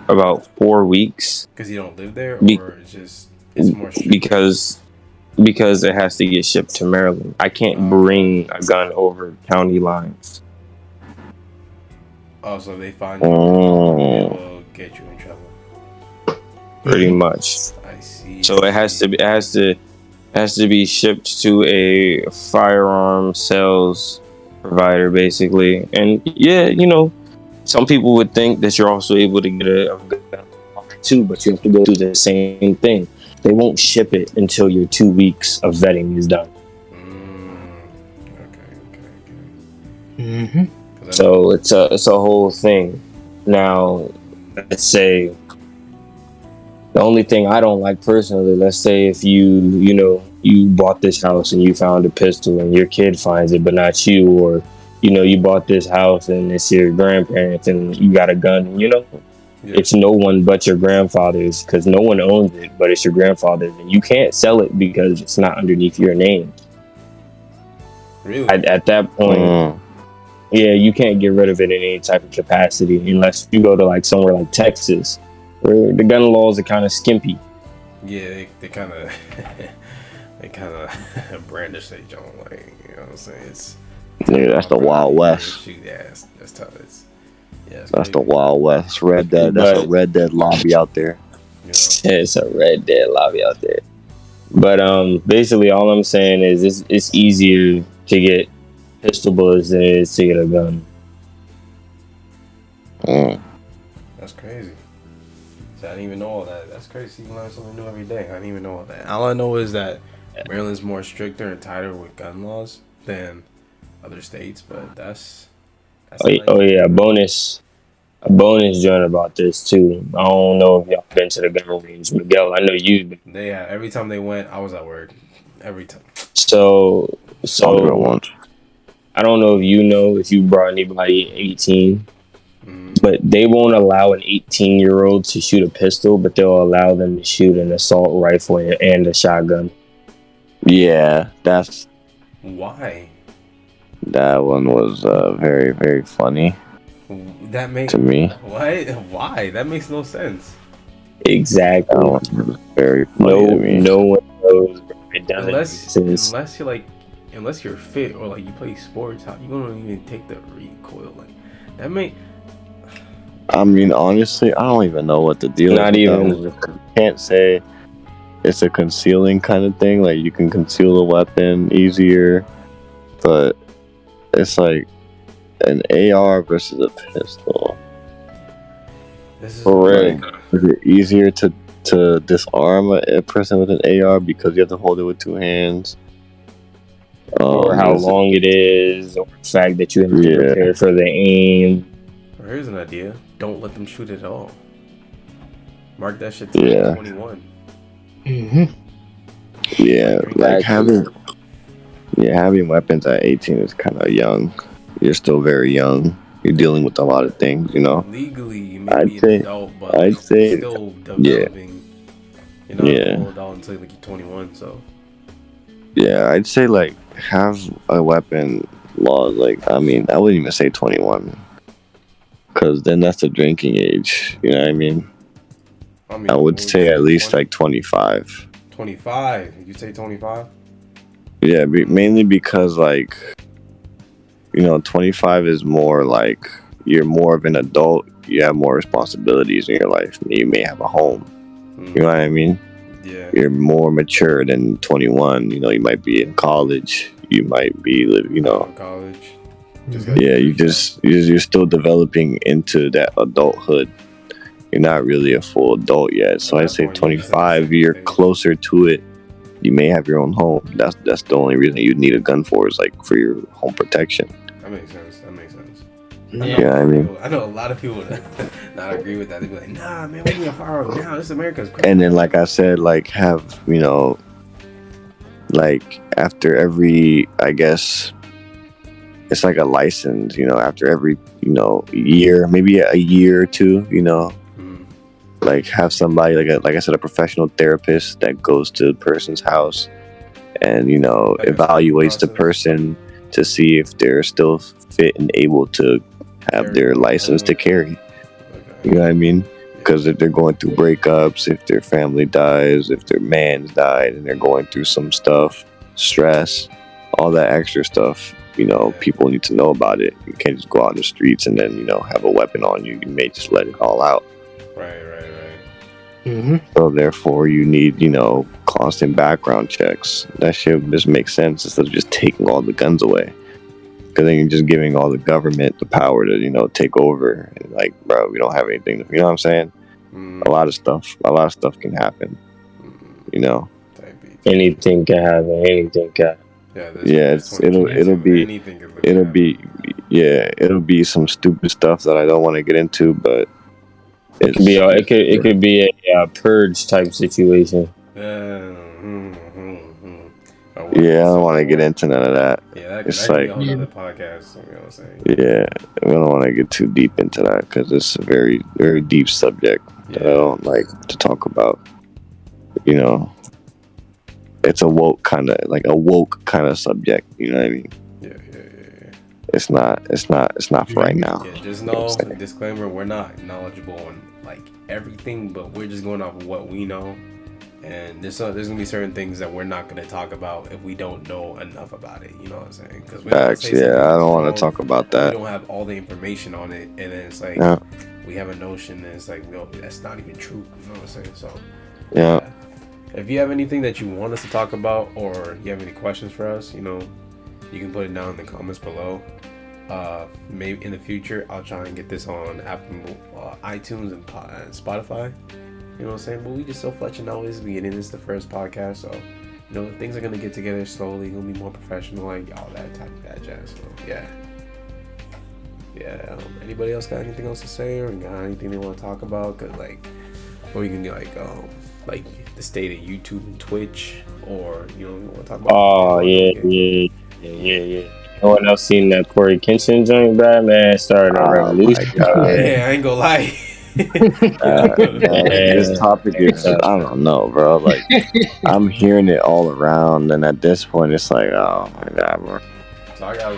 about 4 weeks. Because you don't live there, or it's more strict? Because it has to get shipped to Maryland. I can't bring a gun over county lines. Oh, so they find you, it will get you in trouble. Pretty much. I see. So it has to Has to be shipped to a firearm sales provider, basically. And yeah, some people would think that you're also able to get a gun too, but you have to go through the same thing. They won't ship it until your 2 weeks of vetting is done. Mm-hmm. So it's a whole thing. Now, let's say the only thing I don't like personally, let's say if you bought this house and you found a pistol and your kid finds it but not you, or you bought this house and it's your grandparents and you got a gun, it's no one but your grandfather's, because no one owns it but it's your grandfather's, and you can't sell it because it's not underneath your name. Really? At that point, yeah, you can't get rid of it in any type of capacity unless you go to like somewhere like Texas, where the gun laws are kind of skimpy. Yeah, they kind of brandish they don't like. You know what I'm saying? It's that's the Wild West. Yeah, that's tough. That's the Wild West. Red Dead. That's a Red Dead lobby out there. It's a Red Dead lobby out there. But basically, all I'm saying is it's easier to get pistol bullets than it is to get a gun. That's crazy. So I didn't even know all that. That's crazy. You learn something new every day. I didn't even know all that. All I know is that Maryland's more stricter and tighter with gun laws than other states, but that's yeah, a bonus joint about this too. I don't know if y'all been to the gun range, Miguel. I know you've been. Yeah, every time they went, I was at work. Every time. So I don't know if you brought anybody 18, but they won't allow an 18-year-old to shoot a pistol, but they'll allow them to shoot an assault rifle and a shotgun. Yeah, that's why. That one was very, very funny. That makes to me. Why? That makes no sense. Exactly. That one was very funny to me. No one knows. Unless you're fit or like you play sports, how you gonna even take the recoil? Like that make. I mean, honestly, I don't even know what the deal is. Not even. You can't say it's a concealing kind of thing. Like you can conceal a weapon easier, but it's like an AR versus a pistol. This is is it easier to disarm a person with an AR because you have to hold it with two hands? Or how long it is, or the fact that you have to prepare for the aim. Or here's an idea: don't let them shoot at all. Mark that shit to 21. Yeah, like having weapons at 18 is kind of young. You're still very young. You're dealing with a lot of things, Legally, you may be an adult, but I'd say still developing. You're not a full adult until like you're 21. So. Yeah, I'd say like have a weapon law. Like, I mean, I wouldn't even say 21, because then that's the drinking age. You know what I mean? I would say at least 20? Like 25. 25? You say 25? Yeah, mainly because 25 is more like you're more of an adult. You have more responsibilities in your life. You may have a home. You know what I mean? Yeah. You're more mature than 21. You might be in college. You might be living. College. You're still developing into that adulthood. You're not really a full adult yet. So I say 25. You're closer to it. You may have your own home. That's the only reason you need a gun for, is like for your home protection. That makes sense. Yeah, I mean, I know a lot of people not agree with that. They be like, "Nah, man, we need a firearm now. This America's crazy." And then, like I said, have after every, I guess, it's like a license. After every year, maybe a year or two. Like have somebody like I said, a professional therapist that goes to the person's house and evaluates the person to see if they're still fit and able to have their license to carry. You know what I mean? Because if they're going through breakups, if their family dies, if their man's died and they're going through some stuff, stress, all that extra stuff, people need to know about it. You can't just go out in the streets and then have a weapon on you. You may just let it all out. Right. So therefore, you need, constant background checks. That shit just makes sense instead of just taking all the guns away. Because then you're just giving all the government the power to, take over. And like, bro, we don't have anything. You know what I'm saying? A lot of stuff can happen. Anything can happen. Anything can. Yeah, it'll be some stupid stuff that I don't want to get into, but it could be a purge type situation. Yeah, I don't want to get into none of that. Yeah, that could be a whole other podcast. You know what I'm saying? Yeah, I don't want to get too deep into that because it's a very, very deep subject that I don't like to talk about. It's a woke kind of subject. You know what I mean? Yeah. It's not for right now. Yeah, just know, disclaimer: we're not knowledgeable on like everything, but we're just going off of what we know. And there's gonna be certain things that we're not gonna talk about if we don't know enough about it. You know what I'm saying? Because I don't want to talk about that. We don't have all the information on it, and then it's like we have a notion, and it's like that's not even true. You know what I'm saying? So if you have anything that you want us to talk about, or you have any questions for us, you can put it down in the comments below. Maybe in the future, I'll try and get this on Apple, iTunes, and Spotify. You know what I'm saying? But we just so fletching out this beginning. This is the first podcast, so things are gonna get together slowly. Gonna be more professional, like all that type of that jazz. So yeah. Anybody else got anything else to say, or got anything they want to talk about? Cause or we can do like the state of YouTube and Twitch, or you want to talk about? Oh yeah. No one else seen that Corey Kenshin joint, bro? Man, started a revolution. Yeah, I ain't gonna lie. This topic is I don't know, bro. Like I'm hearing it all around, and at this point, it's like, oh my god, bro.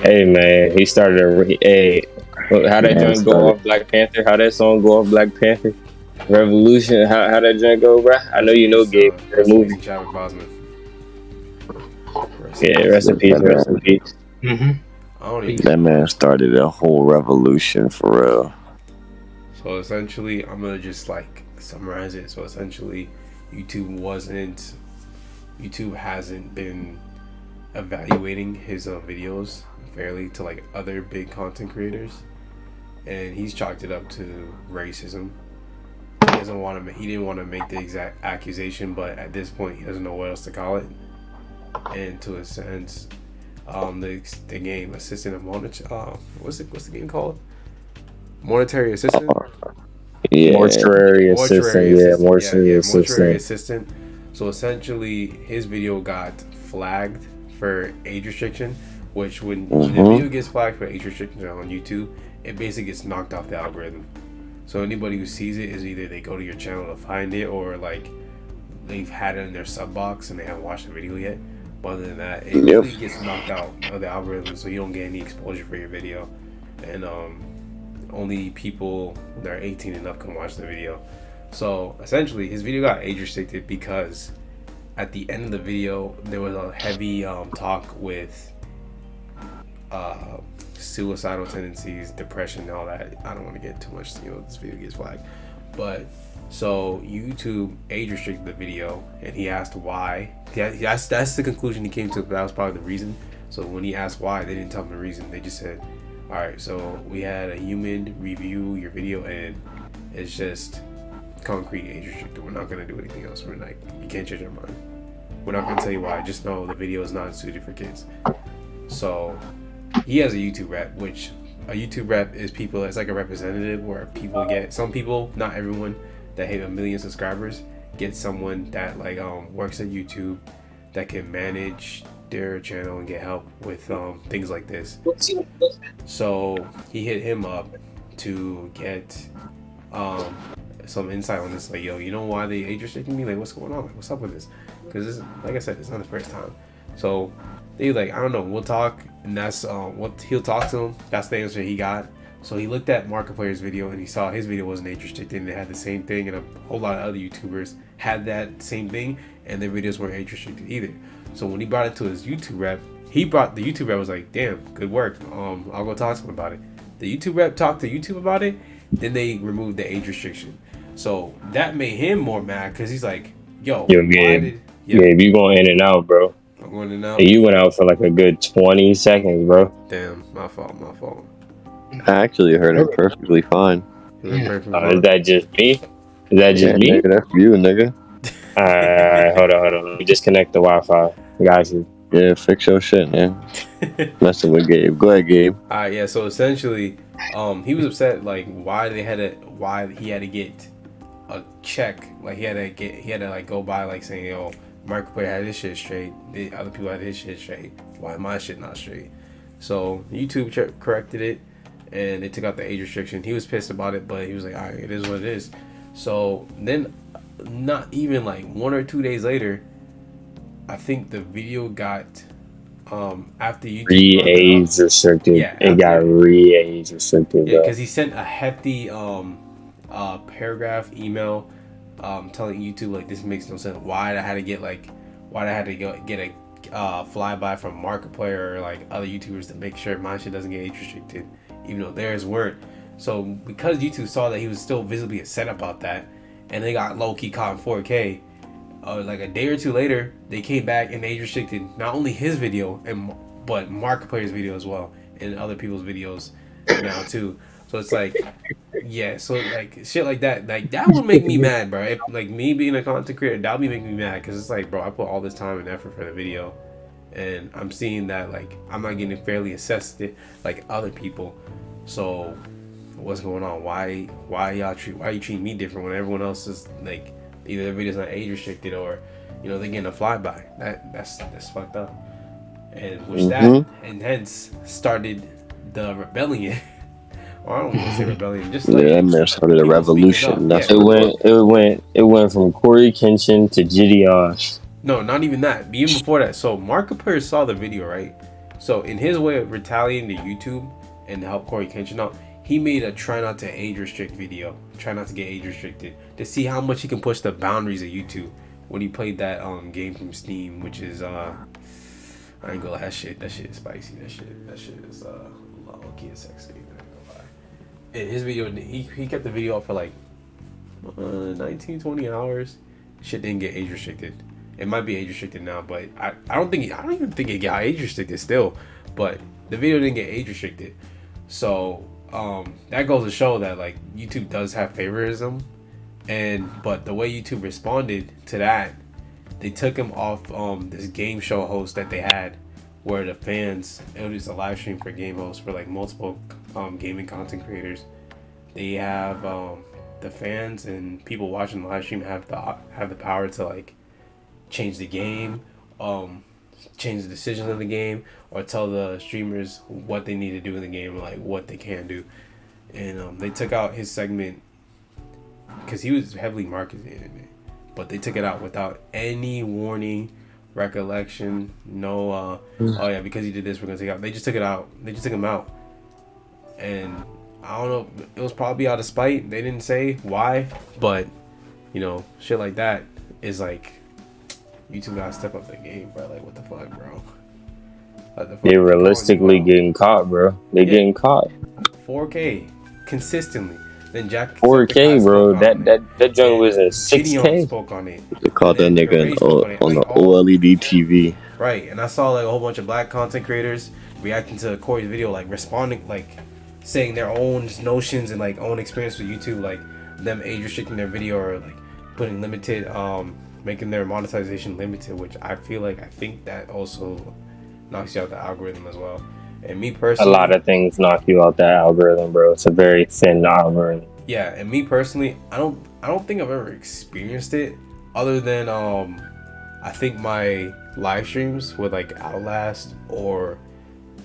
Hey man, he started how that joint go off Black Panther? How that song go off Black Panther? Revolution. How that joint go, bro? I know you know Gabe. The movie. Yeah, rest in peace. Rest in peace. That man started a whole revolution for real. So essentially, I'm gonna just summarize it. So essentially, YouTube hasn't been evaluating his videos fairly to other big content creators, and he's chalked it up to racism. He didn't want to make the exact accusation, but at this point, he doesn't know what else to call it. And to a sense, the game assistant of what's the game called? Monetary assistant? Mortuary assistant. So essentially, his video got flagged for age restriction, which when the video gets flagged for age restriction on YouTube, it basically gets knocked off the algorithm. So anybody who sees it is either they go to your channel to find it, or they've had it in their sub box and they haven't watched the video yet. But other than that, it really gets knocked out of the algorithm, so you don't get any exposure for your video. And only people that are 18 and up can watch the video. So essentially, his video got age restricted because at the end of the video, there was a heavy talk with suicidal tendencies, depression, and all that. I don't want to get too much, this video gets flagged. But so YouTube age restricted the video, and he asked why. That's the conclusion he came to. That was probably the reason. So when he asked why, they didn't tell him the reason. They just said, all right, so we had a human review your video, and it's just concrete age restricted. We're not gonna do anything else. We're like, you can't change our mind. We're not gonna tell you why. Just know the video is not suited for kids. So he has a YouTube rep, which a YouTube rep is people. It's like a representative where people get, some people, not everyone, that hit 1 million subscribers get someone that works at YouTube that can manage their channel and get help with things like this. So he hit him up to get some insight on this. Yo, you know why they age restricting me? What's going on? What's up with this? Because like I said, it's not the first time. So they I don't know, we'll talk, and that's what he'll talk to him. That's the answer he got. So he looked at Markiplier's video, and he saw his video wasn't age restricted, and they had the same thing, and a whole lot of other YouTubers had that same thing, and their videos weren't age restricted either. So when he brought it to his YouTube rep, the YouTube rep was like, damn, good work. I'll go talk to him about it. The YouTube rep talked to YouTube about it, then they removed the age restriction. So that made him more mad because he's like, yo, Gabe, you going in and out, bro. I'm going in and out. And you went out for like a good 20 seconds, bro. Damn, my fault. I actually heard him perfectly fine. Is that just me? Is that just me? Nigga, that's you, nigga. Alright, hold on. Let me disconnect the Wi-Fi. Got you. Yeah, fix your shit, man. Messing with Gabe. Go ahead, Gabe. Alright, yeah. So essentially, he was upset like why he had to get a check. Like he had to like go by like saying, yo, Markiplier had his shit straight. The other people had his shit straight. Why my shit not straight? So YouTube corrected it, and they took out the age restriction. He was pissed about it, but he was like, alright, it is what it is. So then, not even like 1 or 2 days later, I think the video got after YouTube re-age restricted. Yeah, it got re-age restricted. Yeah, because he sent a hefty paragraph email telling YouTube like this makes no sense. Why I had to get a flyby from Markiplier or like other YouTubers to make sure my shit doesn't get age restricted, even though theirs weren't. So because YouTube saw that he was still visibly upset about that, and they got low key caught in 4K. Like a day or two later, they came back and age restricted not only his video but Markiplier's video as well, and other people's videos now too. So it's like, yeah, so like shit like that would make me mad, bro. If like me being a content creator, that would be making me mad because it's like, bro, I put all this time and effort for the video, and I'm seeing that like I'm not getting fairly assessed like other people. So what's going on? Why are you treating me different when everyone else is like either their video's not age restricted or they're getting a flyby? That's fucked up. And which that and hence started the rebellion. Well, I don't want to say rebellion, just like that man started a revolution. That's it went from Corey Kenshin to Gideon. No, not even that. Even before that. So Markiplier saw the video, right? So in his way of retaliating to YouTube and to help Corey Kenshin out, he made a try not to age restrict video. Try not to get age restricted to see how much he can push the boundaries of YouTube. When he played that game from Steam, which is I ain't gonna lie, that shit is spicy. That shit is low key sexy. I ain't gonna lie. And his video, he kept the video up for like 19, 20 hours. Shit didn't get age restricted. It might be age restricted now, but I don't even think it got age restricted still. But the video didn't get age restricted. So that goes to show that like YouTube does have favoritism, but the way YouTube responded to that, they took him off this game show host that they had, where the fans, it was a live stream for game hosts for like multiple gaming content creators. They have the fans and people watching the live stream have the power to like change the game, change the decisions of the game, or tell the streamers what they need to do in the game, like what they can do. And they took out his segment because he was heavily marketed in it, but they took it out without any warning, recollection, no oh yeah, because he did this we're gonna take it out. They just took it out. They just took him out. And I don't know, it was probably out of spite. They didn't say why, but shit like that is like YouTube gotta step up the game, bro. Like what the fuck, bro? They realistically getting caught, bro. They getting caught. 4K consistently. Then Jack 4K, bro. That joint was at 6K. Spoke on it. They caught that nigga on the OLED TV. Right, and I saw like a whole bunch of black content creators reacting to Corey's video, like responding, like saying their own notions and like own experience with YouTube, like them age restricting their video or like putting limited, making their monetization limited, which I think that also knocks you out the algorithm as well. And me personally, a lot of things knock you out that algorithm, bro. It's a very thin algorithm. Yeah, and me personally, I don't think I've ever experienced it, other than I think my live streams with like Outlast or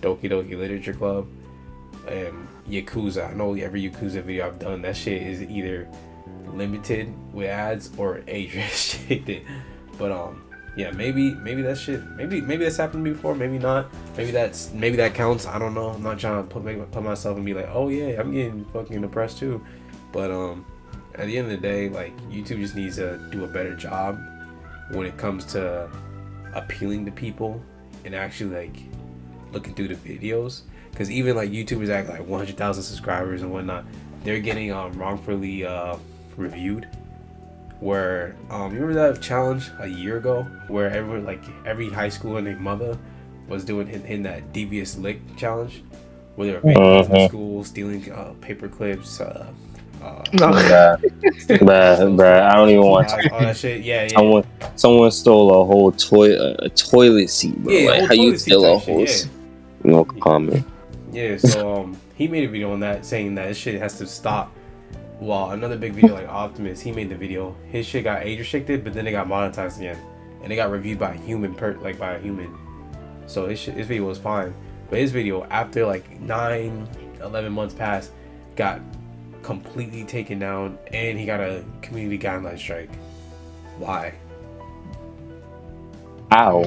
Doki Doki Literature Club and Yakuza. I know every Yakuza video I've done, that shit is either limited with ads or age restricted. But yeah, maybe that shit, maybe that's happened to me before, maybe not. Maybe that counts. I don't know. I'm not trying to put myself and be like, oh yeah, I'm getting fucking depressed too. But at the end of the day, like YouTube just needs to do a better job when it comes to appealing to people and actually like looking through the videos. Because even like YouTubers act like 100,000 subscribers and whatnot, they're getting wrongfully reviewed. Where you remember that challenge a year ago where every high school and their mother was doing in that devious lick challenge where they were vandalizing the school, stealing paper clips, bruh, I don't even want to. all that shit. Yeah. Someone stole a whole toilet seat, bro. Yeah, like how you steal a whole seat? No comment. Yeah, so he made a video on that saying that this shit has to stop. Well, another big video like Optimus, he made the video. His shit got age restricted, but then it got monetized again, and it got reviewed by a human by a human. So his video was fine, but his video after like 9-11 months passed, got completely taken down, and he got a community guideline strike. Why? Ow.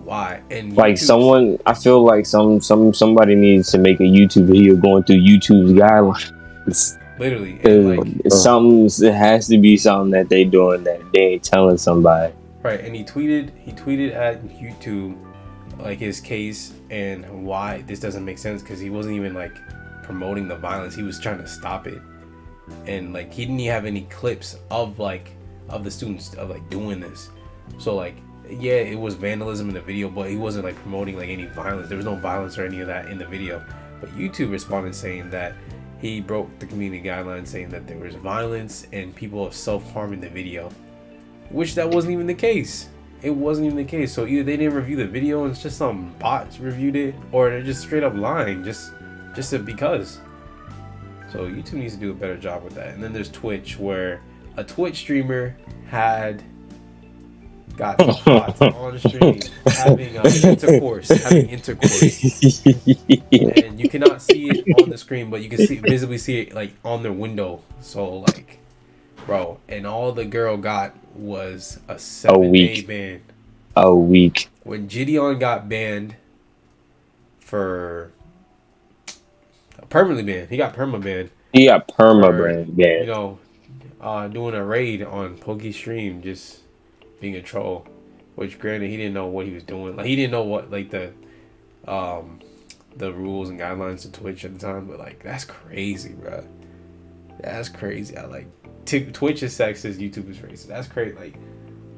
Why? And like someone, I feel like somebody needs to make a YouTube video going through YouTube's guidelines. Literally, it has to be something that they doing that they ain't telling somebody. Right, and he tweeted at YouTube like his case and why this doesn't make sense, because he wasn't even like promoting the violence, he was trying to stop it, and like he didn't have any clips of the students of like doing this. So like, yeah, it was vandalism in the video, but he wasn't like promoting like any violence. There was no violence or any of that in the video. But YouTube responded saying that he broke the community guidelines, saying that there was violence and people self-harm in the video, which that wasn't even the case. It wasn't even the case. So either they didn't review the video and it's just some bots reviewed it, or they're just straight up lying just because. So YouTube needs to do a better job with that. And then there's Twitch, where a Twitch streamer got bots on the stream having intercourse, and you cannot see it on the screen, but you can visibly see it like on their window. So like, bro, and all the girl got was a 7-day ban. A week. When Gideon got banned for permanently banned, he got perma banned. banned. You know, doing a raid on Poke's stream, just being a troll. Which, granted, he didn't know what he was doing. Like, he didn't know what like the rules and guidelines to Twitch at the time. But like, that's crazy, bro. That's crazy. I like Twitch is sexist, YouTube is racist. That's crazy. Like,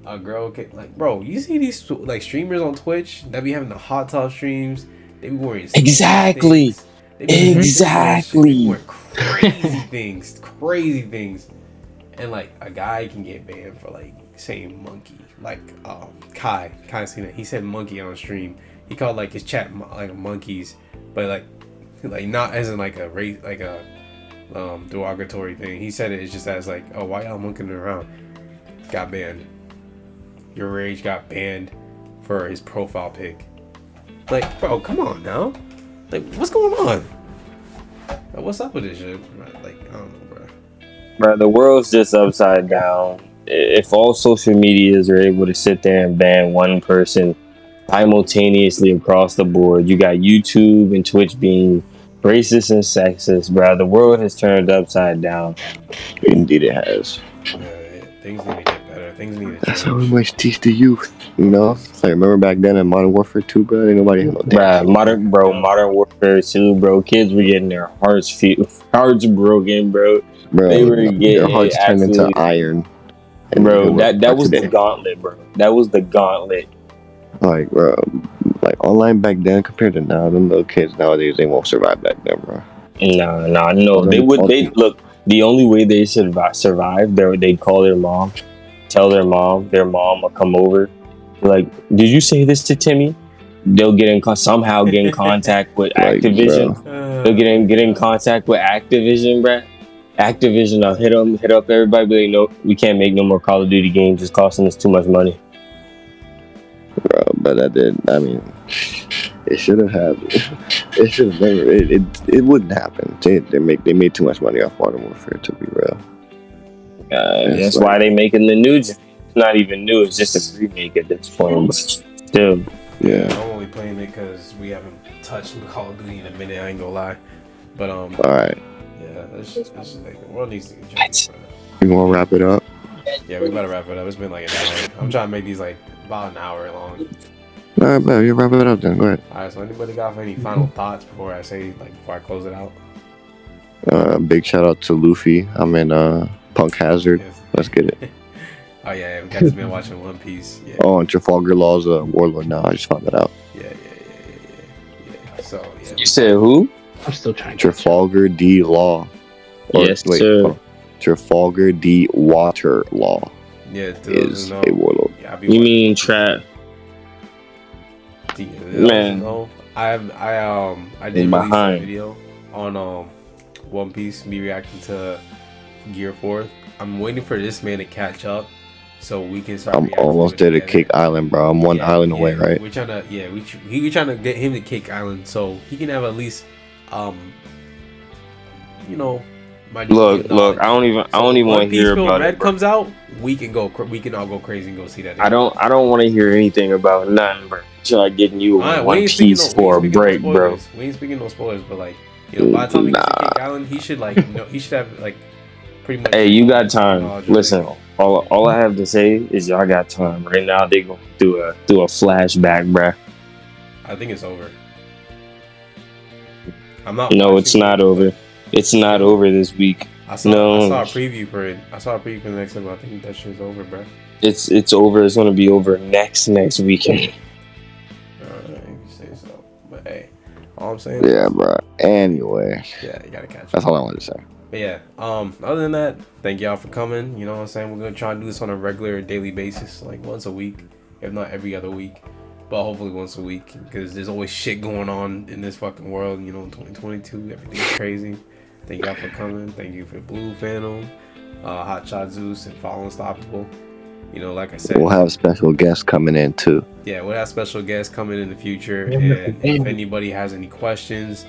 a girl can, like, bro, you see these like streamers on Twitch that be having the hot tub streams. They be wearing exactly. They be wearing crazy things, and like a guy can get banned for like saying monkey. Like Kai seen it. He said monkey on stream. He called like his chat like monkeys, but like not as in like a race, like a derogatory thing. He said it's just as like, oh, why y'all monkeying around? Got banned. Your rage got banned for his profile pic. Like, bro, come on now. Like, what's going on? Like, what's up with this shit? Like, I don't know, bro. Bro, the world's just upside down. If all social medias are able to sit there and ban one person simultaneously across the board, you got YouTube and Twitch being racist and sexist, bro. The world has turned upside down. Indeed, it has. Things need to get better. Things need to change. That's how we must teach the youth, you know? I remember back then in Modern Warfare 2, bro, ain't nobody had no damn. Modern Warfare 2, bro. Kids were getting their hearts broken, bro. They were getting their hearts turned into iron. Bro, that was the gauntlet, bro. That was the gauntlet. Like, bro, like online back then compared to now, them little kids nowadays, they won't survive back then, bro. No. They look. The only way they survive, they'd call their mom, tell their mom will come over. Like, did you say this to Timmy? They'll somehow get in contact with Activision. They'll get in contact with Activision, bruh. Activision, I'll hit up everybody, be like, no, we can't make no more Call of Duty games. It's costing us too much money. Bro, but it should have happened. It should have never. It wouldn't happen. They made too much money off Modern Warfare, to be real. That's why they making the new. It's not even new. It's just a remake at this point. But still, yeah. I'm only playing it because we haven't touched Call of Duty in a minute. I ain't gonna lie, but all right. Yeah, that's just like the world needs to get changed. You wanna wrap it up? Yeah, we better wrap it up. It's been like an hour. I'm trying to make these like about an hour long. Alright, man, you wrap it up then. Go ahead. Alright, so anybody got any final thoughts before I close it out? Big shout out to Luffy. I'm in Punk Hazard. Yes. Let's get it. Oh yeah, we got this man watching One Piece. Yeah. Oh, and Trafalgar Law's a warlord now. I just found that out. Yeah. So yeah. You said who? I'm still trying to Trafalgar D. Law. Yes, sir. Trafalgar D. Water Law Yeah, is a warlord. Yeah, you mean trap? Man, I did release a video on One Piece, me reacting to Gear 4th. I'm waiting for this man to catch up so we can start. I'm almost there to Cake Island, bro. I'm one island away, right? We're trying to we're trying to get him to Cake Island so he can have at least look. I don't even want to hear about Red it. Comes out, we can all go crazy and go see that. I don't want to hear anything about nothing, bro. Try getting you One Piece for a break, bro. We ain't speaking no spoilers, but like, by the time we get to Cake Island, he should he should have like pretty much. Hey, you got time. Listen, all I have to say is y'all got time. Right now, they gonna do a flashback, bro. I think it's over. I'm not. No, it's not over. It's not over this week. I saw a preview for it. I saw a preview for the next episode. I think that shit's over, bro. It's over. It's gonna be over next weekend. Alright, you say so. But hey, all I'm saying. Yeah, bro. Anyway. Yeah, you gotta catch up. That's all I wanted to say. But yeah, other than that, thank y'all for coming. You know what I'm saying? We're gonna try and do this on a regular daily basis, like once a week, if not every other week. But hopefully once a week, because there's always shit going on in this fucking world. You know, 2022, everything's crazy. Thank y'all for coming. Thank you for Blue Phantom, Hot Shot Zeus, and Follow Unstoppable. You know, like I said, we'll have special guests coming in too. Yeah, we'll have special guests coming in the future. And if anybody has any questions,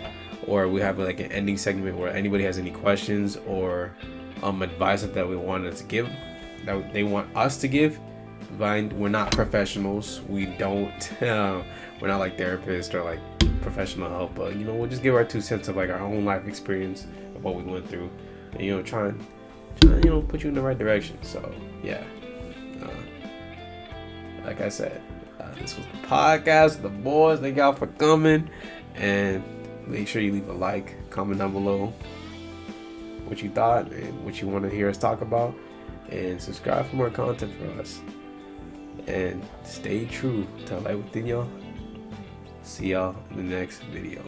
or we have like an ending segment where anybody has any questions or advice that we wanted to give, that they want us to give, we're not professionals. We don't. We're not like therapists or like professional help, but you know, we'll just give our 2 cents of like our own life experience of what we went through, and you know, try and put you in the right direction. So yeah, like I said, this was the podcast with the boys. Thank y'all for coming, and make sure you leave a like, comment down below what you thought and what you want to hear us talk about, and subscribe for more content for us. And stay true to light within y'all. See y'all in the next video.